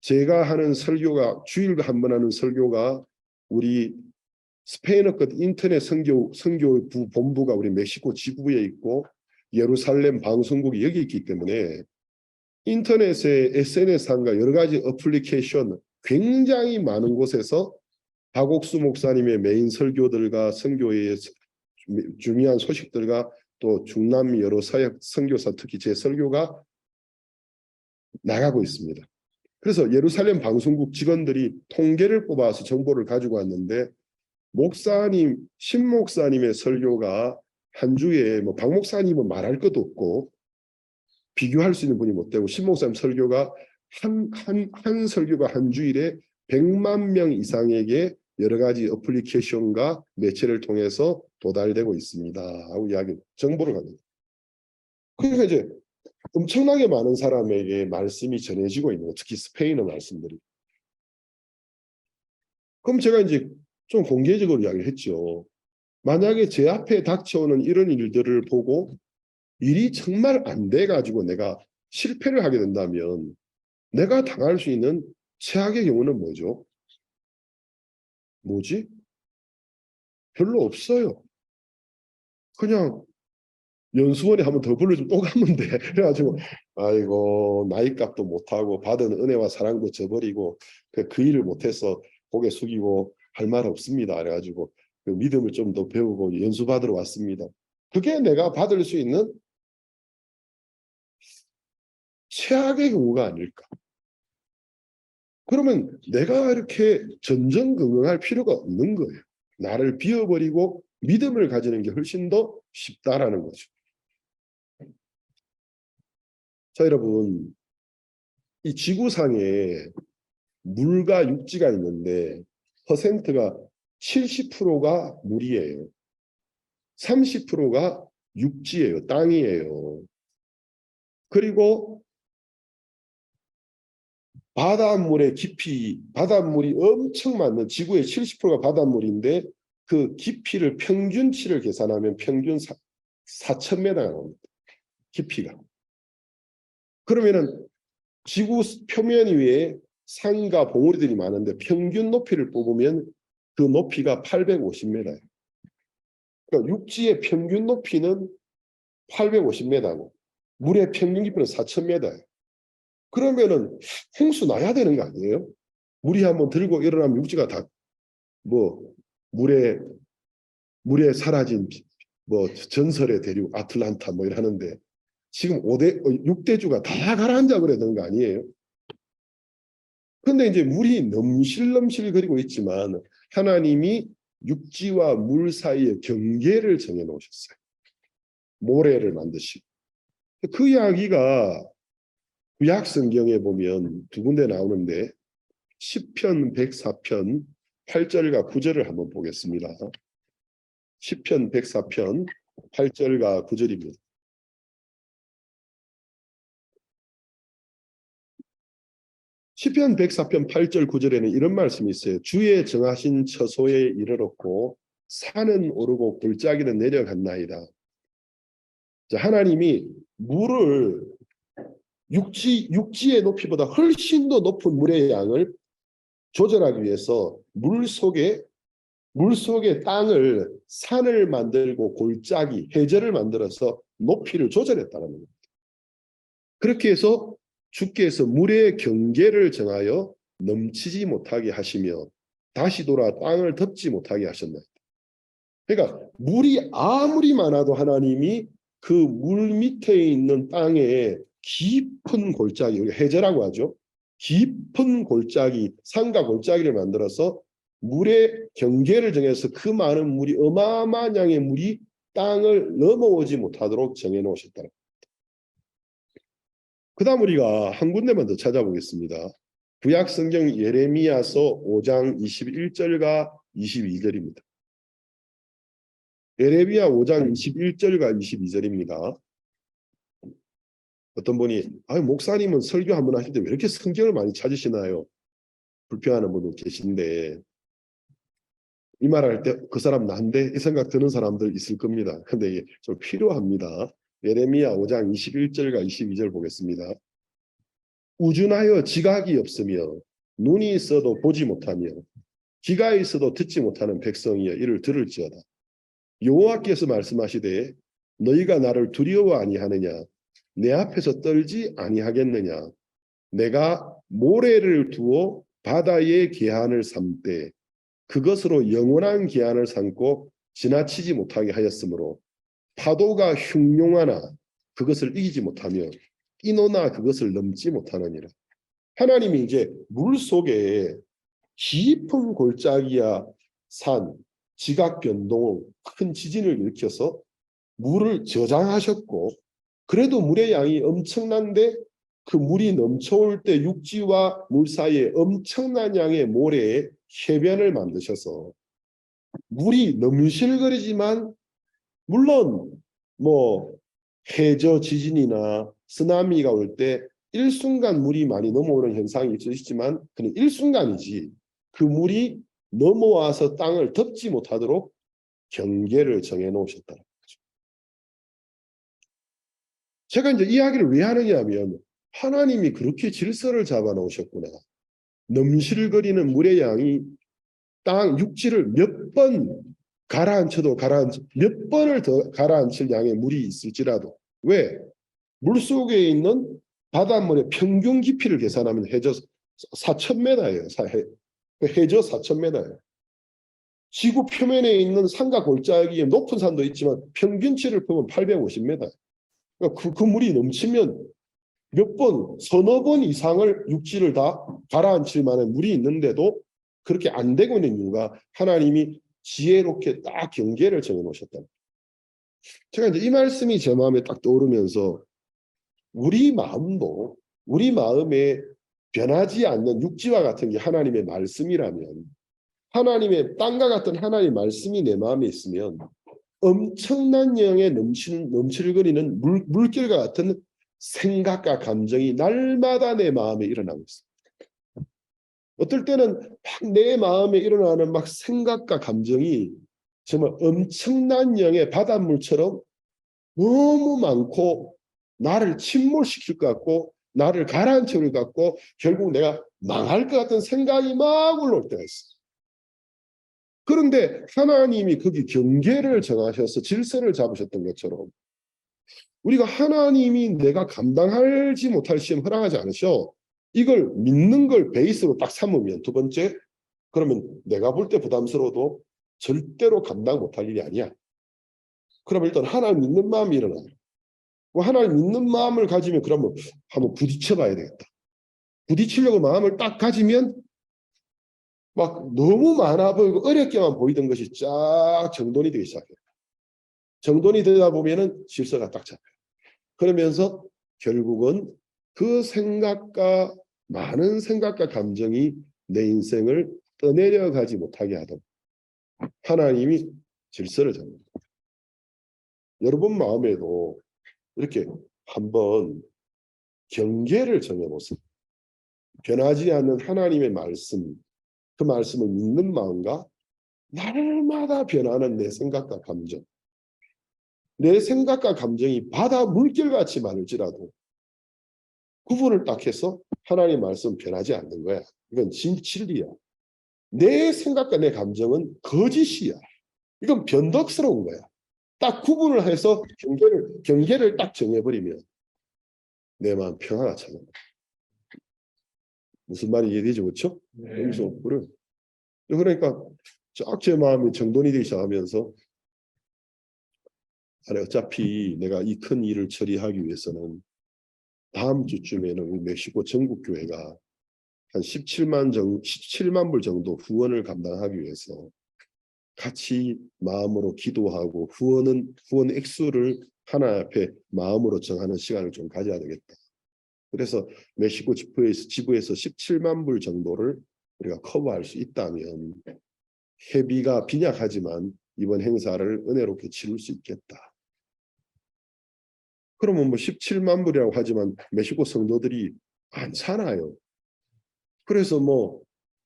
제가 하는 설교가 주일에 한 번 하는 설교가 우리 스페인어 것 인터넷 선교 본부가 우리 멕시코 지구에 있고 예루살렘 방송국이 여기 있기 때문에 인터넷에 SNS상과 여러 가지 어플리케이션 굉장히 많은 곳에서 박옥수 목사님의 메인 설교들과 선교의 중요한 소식들과 또 중남미 여러 사역 선교사 특히 제 설교가 나가고 있습니다. 그래서 예루살렘 방송국 직원들이 통계를 뽑아서 정보를 가지고 왔는데 목사님, 신 목사님의 설교가 한 주에 뭐 박 목사님은 말할 것도 없고 비교할 수 있는 분이 못 되고 신 목사님 설교가 한 설교가 한 주일에 100만 명 이상에게 여러 가지 어플리케이션과 매체를 통해서 도달되고 있습니다 하고 이야기 정보를 가지고 그러니까 이제 엄청나게 많은 사람에게 말씀이 전해지고 있는 거예요. 특히 스페인어 말씀들이. 그럼 제가 이제 좀 공개적으로 이야기했죠. 만약에 제 앞에 닥쳐오는 이런 일들을 보고 일이 정말 안 돼가지고 내가 실패를 하게 된다면 내가 당할 수 있는 최악의 경우는 뭐죠? 뭐지? 별로 없어요. 그냥 연수원에 한번 더 불러주면 또 가면 돼. 그래가지고 아이고 나이값도 못하고 받은 은혜와 사랑도 저버리고 그 일을 못해서 고개 숙이고 할 말 없습니다. 그래가지고 그 믿음을 좀 더 배우고 연수받으러 왔습니다. 그게 내가 받을 수 있는 최악의 경우가 아닐까. 그러면 내가 이렇게 전전긍긍할 필요가 없는 거예요. 나를 비워버리고 믿음을 가지는 게 훨씬 더 쉽다라는 거죠. 자, 여러분, 이 지구상에 물과 육지가 있는데 퍼센트가 70%가 물이에요. 30%가 육지예요. 땅이에요. 그리고 바닷물의 깊이, 바닷물이 엄청 많은 지구의 70%가 바닷물인데 그 깊이를 평균치를 계산하면 평균 4,000m가 나옵니다. 깊이가. 그러면은 지구 표면 위에 산과 봉우리들이 많은데 평균 높이를 뽑으면 그 높이가 850m예요. 그러니까 육지의 평균 높이는 850m고 물의 평균 깊이는 4,000m예요. 그러면은 홍수 나야 되는 거 아니에요? 물이 한번 들고 일어나면 육지가 다 뭐 물에 사라진 뭐 전설의 대륙 아틀란타 뭐 이러는데 지금 6대주가 다 가라앉아 버려야 되는 거 아니에요? 근데 이제 물이 넘실넘실 거리고 있지만 하나님이 육지와 물 사이의 경계를 정해 놓으셨어요. 모래를 만드시고. 그 이야기가 구약 성경에 보면 두 군데 나오는데 시편 104편 8절과 9절을 한번 보겠습니다. 시편 104편 8절과 9절입니다. 시편 104편 8절 9절에는 이런 말씀이 있어요. 주의 정하신 처소에 이르렀고 산은 오르고 골짜기는 내려갔나이다. 자, 하나님이 물을 육지의 높이보다 훨씬 더 높은 물의 양을 조절하기 위해서 물 속에 땅을 산을 만들고 골짜기, 해저를 만들어서 높이를 조절했다는 겁니다. 그렇게 해서 주께서 물의 경계를 정하여 넘치지 못하게 하시며 다시 돌아 땅을 덮지 못하게 하셨나이다. 그러니까 물이 아무리 많아도 하나님이 그 물 밑에 있는 땅에 깊은 골짜기, 우리가 해저라고 하죠. 깊은 골짜기, 산과 골짜기를 만들어서 물의 경계를 정해서 그 많은 물이 어마어마한 양의 물이 땅을 넘어오지 못하도록 정해 놓으셨다. 그 다음 우리가 한 군데만 더 찾아보겠습니다. 구약 성경 예레미야서 5장 21절과 22절입니다. 예레미야 5장 21절과 22절입니다. 어떤 분이 목사님은 설교 한번 하실 때 왜 이렇게 성경을 많이 찾으시나요? 불평하는 분도 계신데 이 말할 때 그 사람 난데 이 생각 드는 사람들 있을 겁니다. 근데 이게 좀 필요합니다. 예레미야 5장 21절과 22절 보겠습니다. 우준하여 지각이 없으며 눈이 있어도 보지 못하며 귀가 있어도 듣지 못하는 백성이여 이를 들을지어다. 여호와께서 말씀하시되 너희가 나를 두려워 아니하느냐 내 앞에서 떨지 아니하겠느냐 내가 모래를 두어 바다의 계한을 삼되 그것으로 영원한 계한을 삼고 지나치지 못하게 하였으므로 파도가 흉용하나 그것을 이기지 못하며 인호나 그것을 넘지 못하느니라. 하나님이 이제 물 속에 깊은 골짜기야 산, 지각 변동, 큰 지진을 일으켜서 물을 저장하셨고 그래도 물의 양이 엄청난데 그 물이 넘쳐올 때 육지와 물 사이에 엄청난 양의 모래에 해변을 만드셔서 물이 넘실거리지만 물론 뭐 해저 지진이나 쓰나미가 올 때 일순간 물이 많이 넘어오는 현상이 있지만 그는 일순간이지 그 물이 넘어와서 땅을 덮지 못하도록 경계를 정해 놓으셨다는 거죠. 제가 이제 이야기를 왜 하느냐 하면 하나님이 그렇게 질서를 잡아 놓으셨구나. 넘실거리는 물의 양이 땅 육지를 몇 번 가라앉혀도 몇 번을 더 가라앉힐 양의 물이 있을지라도 왜? 물속에 있는 바닷물의 평균 깊이를 계산하면 해저 4,000m예요. 해저 4,000m예요. 지구 표면에 있는 산과 골짜기에 높은 산도 있지만 평균치를 보면 850m. 그러니까 그 물이 넘치면 몇 번, 서너 번 이상을 육지를 다 가라앉힐 만한 물이 있는데도 그렇게 안 되고 있는 이유가 하나님이 지혜롭게 딱 경계를 정해 놓으셨다. 제가 이제 이 말씀이 제 마음에 딱 떠오르면서 우리 마음도 우리 마음에 변하지 않는 육지와 같은 게 하나님의 말씀이라면 하나님의 땅과 같은 하나님의 말씀이 내 마음에 있으면 엄청난 양의 넘실거리는 물결과 같은 생각과 감정이 날마다 내 마음에 일어나고 있습니다. 어떨 때는 막 내 마음에 일어나는 막 생각과 감정이 정말 엄청난 양의 바닷물처럼 너무 많고 나를 침몰시킬 것 같고 나를 가라앉힐 것 같고 결국 내가 망할 것 같은 생각이 막 올라올 때가 있어요. 그런데 하나님이 거기 경계를 정하셔서 질서를 잡으셨던 것처럼 우리가 하나님이 내가 감당하지 못할 시험 허락하지 않으셔. 이걸 믿는 걸 베이스로 딱 삼으면 두 번째 그러면 내가 볼 때 부담스러워도 절대로 감당 못할 일이 아니야. 그러면 일단 하나님 믿는 마음이 일어나. 하나님 믿는 마음을 가지면 그러면 한번 부딪혀 봐야 되겠다. 부딪히려고 마음을 딱 가지면 막 너무 많아 보이고 어렵게만 보이던 것이 쫙 정돈이 되기 시작해요. 정돈이 되다 보면은 질서가 딱 잡혀요. 그러면서 결국은 그 생각과 많은 생각과 감정이 내 인생을 떠내려 가지 못하게 하던 하나님이 질서를 잡는다. 여러분 마음에도 이렇게 한번 경계를 정해보세요. 변하지 않는 하나님의 말씀, 그 말씀을 믿는 마음과 날마다 변하는 내 생각과 감정, 내 생각과 감정이 바다 물결같이 많을지라도 구분을 딱 해서 하나님의 말씀은 변하지 않는 거야. 이건 진리야. 내 생각과 내 감정은 거짓이야. 이건 변덕스러운 거야. 딱 구분을 해서 경계를 딱 정해버리면 내 마음 평화가 찾아온다. 무슨 말이 이해되지 그렇죠? 네. 여기서 그래. 그러니까 쫙 제 마음이 정돈이 되기 시작하면서 아니 어차피 내가 이 큰 일을 처리하기 위해서는 다음 주쯤에는 우리 멕시코 전국 교회가 한 17만 불 정도 후원을 감당하기 위해서 같이 마음으로 기도하고 후원 액수를 하나 앞에 마음으로 정하는 시간을 좀 가져야 되겠다. 그래서 멕시코 지부에서 17만 불 정도를 우리가 커버할 수 있다면 회비가 빈약하지만 이번 행사를 은혜롭게 치룰 수 있겠다. 그러면 뭐 17만 불이라고 하지만 멕시코 성도들이 많잖아요. 그래서 뭐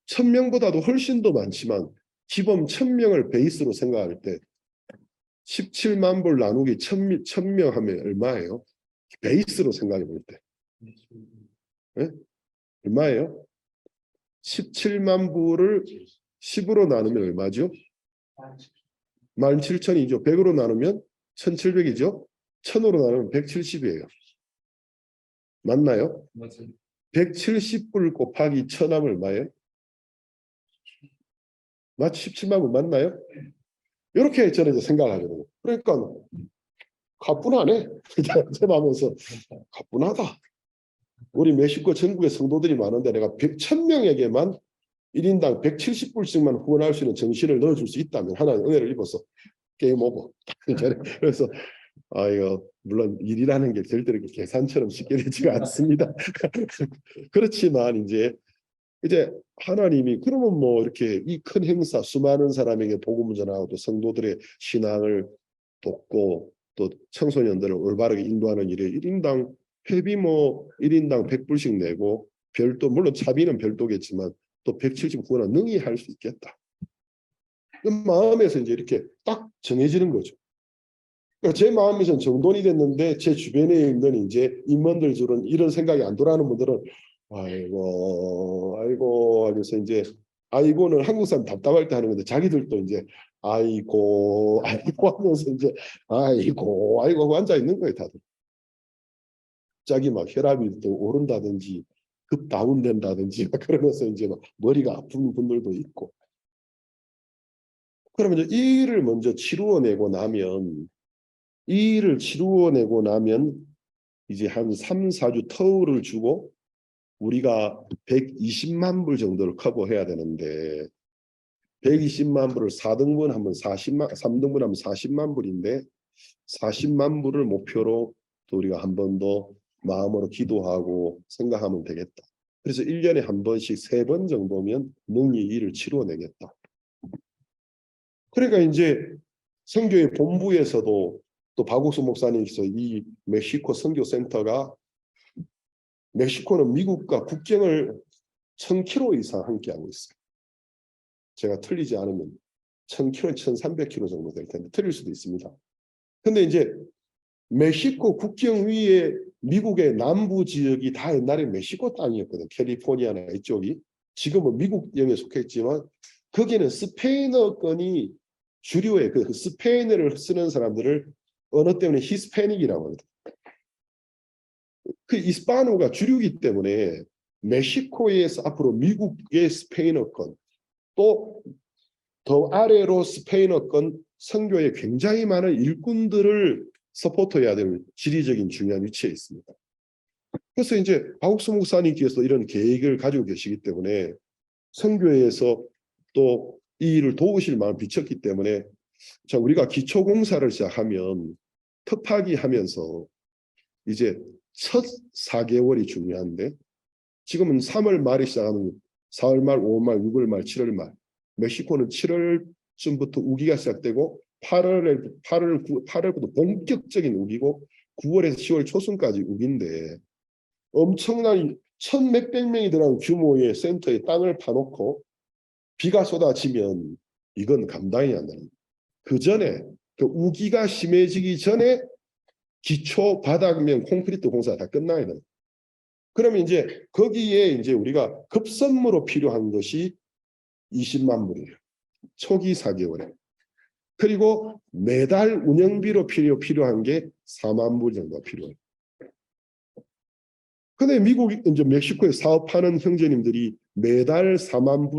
1,000명보다도 훨씬 더 많지만 기본 1000명을 베이스로 생각할 때 17만 불 나누기 1000명 하면 얼마예요? 베이스로 생각해 볼 때. 네? 얼마예요? 17만 불을 10으로 나누면 얼마죠? 17,000이죠. 100으로 나누면 1700이죠. 1000으로 나누면 170이에요. 맞나요? 맞아요. 170불 곱하기 1000 하면 얼마예요? 맞지? 17만 불 맞나요? 이렇게 저는 이제 생각을 하거든요. 그러니까 가뿐하네. 제 마음에서 가뿐하다. 우리 멕시코 전국에 성도들이 많은데 내가 1000명에게만 1인당 170불씩만 후원할 수 있는 정신을 넣어줄 수 있다면 하나님 은혜를 입어서 게임 오버. 그래서 이거 물론 일이라는 게 절대로 계산처럼 쉽게 되지가 않습니다. 그렇지만 이제 하나님이 그러면 뭐 이렇게 이 큰 행사 수많은 사람에게 복음을 전하고 또 성도들의 신앙을 돕고 또 청소년들을 올바르게 인도하는 일에 1인당 회비 뭐 1인당 100불씩 내고 별도 물론 차비는 별도겠지만 또 170 후원은 능히 할 수 있겠다. 그 마음에서 이제 이렇게 딱 정해지는 거죠. 그러니까 제 마음에서는 정돈이 됐는데 제 주변에 있는 이제 임원들 줄은 이런 생각이 안 돌아가는 분들은 아이고 하면서 이제 아이고는 한국 사람 답답할 때 하는 건데 자기들도 이제 아이고 하면서 이제 아이고 하고 앉아 있는 거예요 다들. 갑자기 막 혈압이 또 오른다든지 급 다운된다든지 그러면서 이제 막 머리가 아픈 분들도 있고. 그러면 이제 이 일을 먼저 치루어내고 나면 이제 한 3, 4주 터울을 주고 우리가 120만 불 정도를 커버해야 되는데 120만 불을 4등분 하면 40만, 3등분 하면 40만 불인데 40만 불을 목표로 또 우리가 한 번 더 마음으로 기도하고 생각하면 되겠다. 그래서 1년에 한 번씩 3번 정도면 능히 일을 치루어내겠다. 그러니까 이제 선교의 본부에서도 또 박옥수 목사님께서 이 멕시코 선교센터가 멕시코는 미국과 국경을 1000km 이상 함께하고 있어요. 제가 틀리지 않으면 1000km, 1300km 정도 될 텐데 틀릴 수도 있습니다. 근데 이제 멕시코 국경 위에 미국의 남부 지역이 다 옛날에 멕시코 땅이었거든. 캘리포니아나 이쪽이. 지금은 미국 영에 속했지만 거기는 스페인어권이 주류의 그 스페인어를 쓰는 사람들을 언어 때문에 히스패닉이라고 합니다. 그 이스파노가 주류이기 때문에 멕시코에서 앞으로 미국의 스페인어권 또 더 아래로 스페인어권 선교에 굉장히 많은 일꾼들을 서포트해야 될 지리적인 중요한 위치에 있습니다. 그래서 이제 박옥수 목사님께서 이런 계획을 가지고 계시기 때문에 선교회에서 또 이 일을 도우실 마음을 비쳤기 때문에 자 우리가 기초공사를 시작하면 터파기 하면서 이제 첫 4개월이 중요한데 지금은 3월 말에 시작하면 4월 말, 5월 말, 6월 말, 7월 말 멕시코는 7월쯤부터 우기가 시작되고 8월부터 본격적인 우기고 9월에서 10월 초순까지 우기인데 엄청난 1,몇백 명이 들어간 규모의 센터에 땅을 파놓고 비가 쏟아지면 이건 감당이 안 되는 그 전에 그 우기가 심해지기 전에 기초 바닥면 콘크리트 공사가 다 끝나야 돼요. 그러면 이제 거기에 이제 우리가 급선무로 필요한 것이 20만 불이에요. 초기 4개월에. 그리고 매달 운영비로 필요한 게 4만 불 정도가 필요해요. 근데 미국 이제 멕시코에 사업하는 형제님들이 매달 4만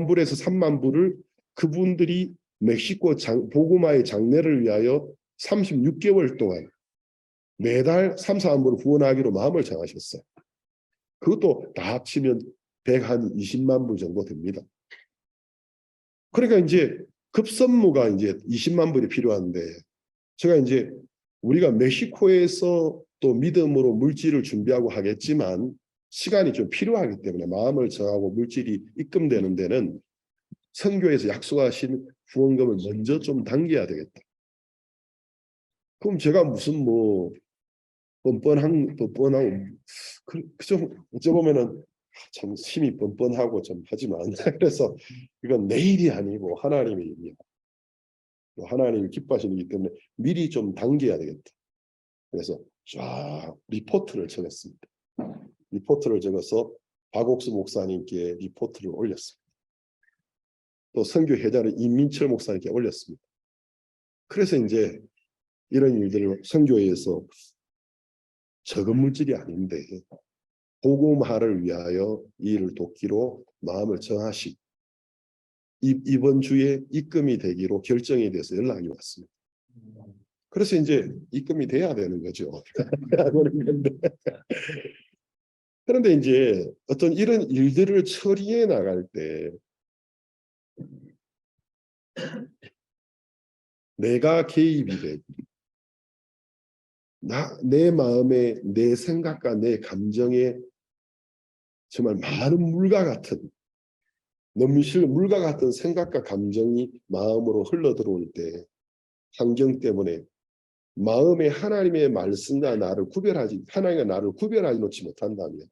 불에서 3만 불을 그분들이 멕시코 복음화의 장래를 위하여 36개월 동안 매달 3, 4만 불을 후원하기로 마음을 정하셨어요. 그것도 다 합치면 120만 불 정도 됩니다. 그러니까 이제 급선무가 이제 20만 불이 필요한데 제가 이제 우리가 멕시코에서 또 믿음으로 물질을 준비하고 하겠지만 시간이 좀 필요하기 때문에 마음을 정하고 물질이 입금되는 데는 선교에서 약속하신 후원금을 먼저 좀 당겨야 되겠다. 그럼 제가 무슨 뭐 뻔뻔하고 그죠? 어찌 보면은 참 힘이 뻔뻔하고 좀 하지만 그래서 이건 내 일이 아니고 하나님의 일이야. 하나님이 기뻐하시는 일이기 때문에 미리 좀 당겨야 되겠다. 그래서 쫙 리포트를 적었습니다. 리포트를 적어서 박옥수 목사님께 리포트를 올렸습니다. 또 선교 회장을 임민철 목사님께 올렸습니다. 그래서 이제 이런 일들을 선교회에서 적은 물질이 아닌데 복음화를 위하여 이 일을 돕기로 마음을 정하시고 이번 주에 입금이 되기로 결정이 돼서 연락이 왔습니다. 그래서 이제 입금이 돼야 되는 거죠. 그런데 이제 어떤 이런 일들을 처리해 나갈 때 내가 개입이 되고 내 마음에 내 생각과 내 감정에 정말 많은 물과 같은 넘실 물과 같은 생각과 감정이 마음으로 흘러 들어올 때 환경 때문에 마음에 하나님의 말씀과 하나님과 나를 구별하지 놓지 못한다면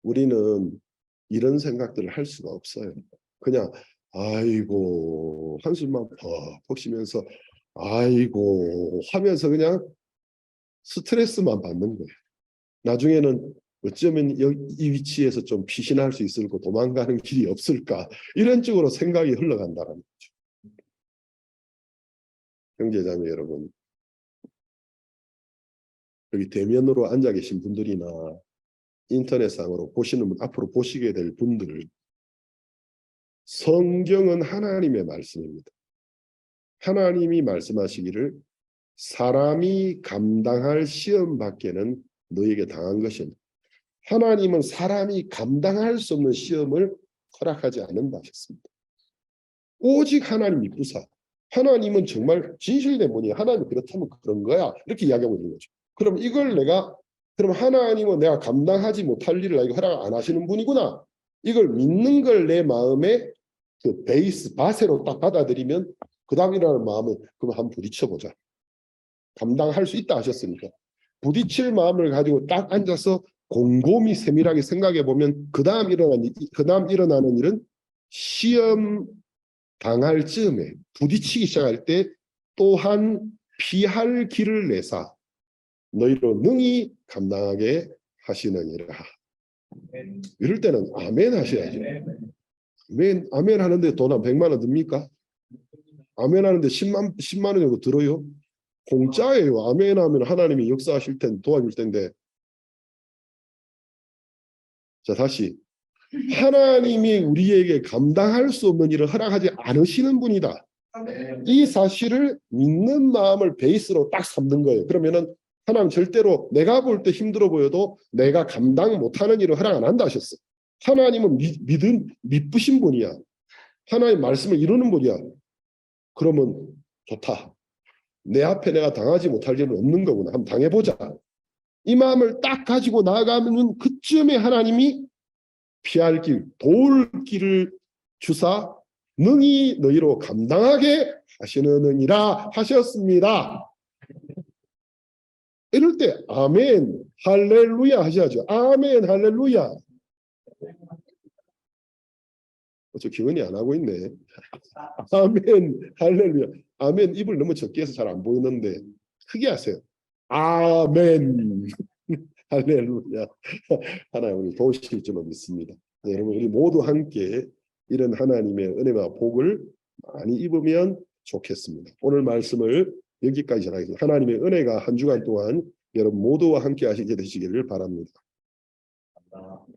우리는 이런 생각들을 할 수가 없어요. 그냥 아이고 한숨만 퍽퍽 쉬면서 아이고 하면서 그냥 스트레스만 받는 거예요. 나중에는 어쩌면 이 위치에서 좀 피신할 수 있을까, 도망가는 길이 없을까 이런 쪽으로 생각이 흘러간다는 거죠. 형제자매 여러분, 여기 대면으로 앉아 계신 분들이나 인터넷상으로 보시는 분, 앞으로 보시게 될 분들, 성경은 하나님의 말씀입니다. 하나님이 말씀하시기를 사람이 감당할 시험 밖에는 너에게 당한 것은 하나님은 사람이 감당할 수 없는 시험을 허락하지 않는다 하셨습니다. 오직 하나님이 부사. 하나님은 정말 진실된 분이 하나님이 그렇다면 그런 거야. 이렇게 이야기하고 있는 거죠. 그럼 이걸 그럼 하나님은 내가 감당하지 못할 일을 나에게 허락 안 하시는 분이구나. 이걸 믿는 걸 내 마음에 그 베이스, 바세로 딱 받아들이면 그 다음이라는 마음은 그럼 한번 부딪혀보자. 감당할 수 있다 하셨으니까. 부딪힐 마음을 가지고 딱 앉아서 곰곰이 세밀하게 생각해 보면 그 다음 일어나는 일은 시험 당할 즈음에 부딪히기 시작할 때 또한 피할 길을 내사 너희로 능히 감당하게 하시느니라. 이럴 때는 아멘 하셔야죠. 아멘 하는데 돈 한 100만 원 듭니까? 아멘 하는데 10만 원 정도 들어요? 공짜예요. 아멘 하면 하나님이 역사하실 텐데 도와줄 텐데. 자, 다시 하나님이 우리에게 감당할 수 없는 일을 허락하지 않으시는 분이다. 이 사실을 믿는 마음을 베이스로 딱 삼는 거예요. 그러면은 하나님 절대로 내가 볼 때 힘들어 보여도 내가 감당 못하는 일을 허락 안 한다 하셨어. 하나님은 믿으신 분이야. 하나님 말씀을 이루는 분이야. 그러면 좋다. 내 앞에 내가 당하지 못할 일은 없는 거구나. 한번 당해보자. 이 마음을 딱 가지고 나아가면 그쯤에 하나님이 피할 길, 도울 길을 주사 능히 너희로 감당하게 하시느니라 하셨습니다. 이럴 때 아멘 할렐루야 하셔야죠. 아멘 할렐루야. 저 기원이 안 하고 있네. 아멘 할렐루야. 아멘 입을 너무 적게 해서 잘 안 보이는데 크게 하세요. 아멘 할렐루야. 하나님 우리 도우실 줄 믿습니다. 네, 여러분 우리 모두 함께 이런 하나님의 은혜와 복을 많이 입으면 좋겠습니다. 오늘 말씀을 여기까지 전하겠습니다. 하나님의 은혜가 한 주간 동안 여러분 모두와 함께 하시게 되시기를 바랍니다.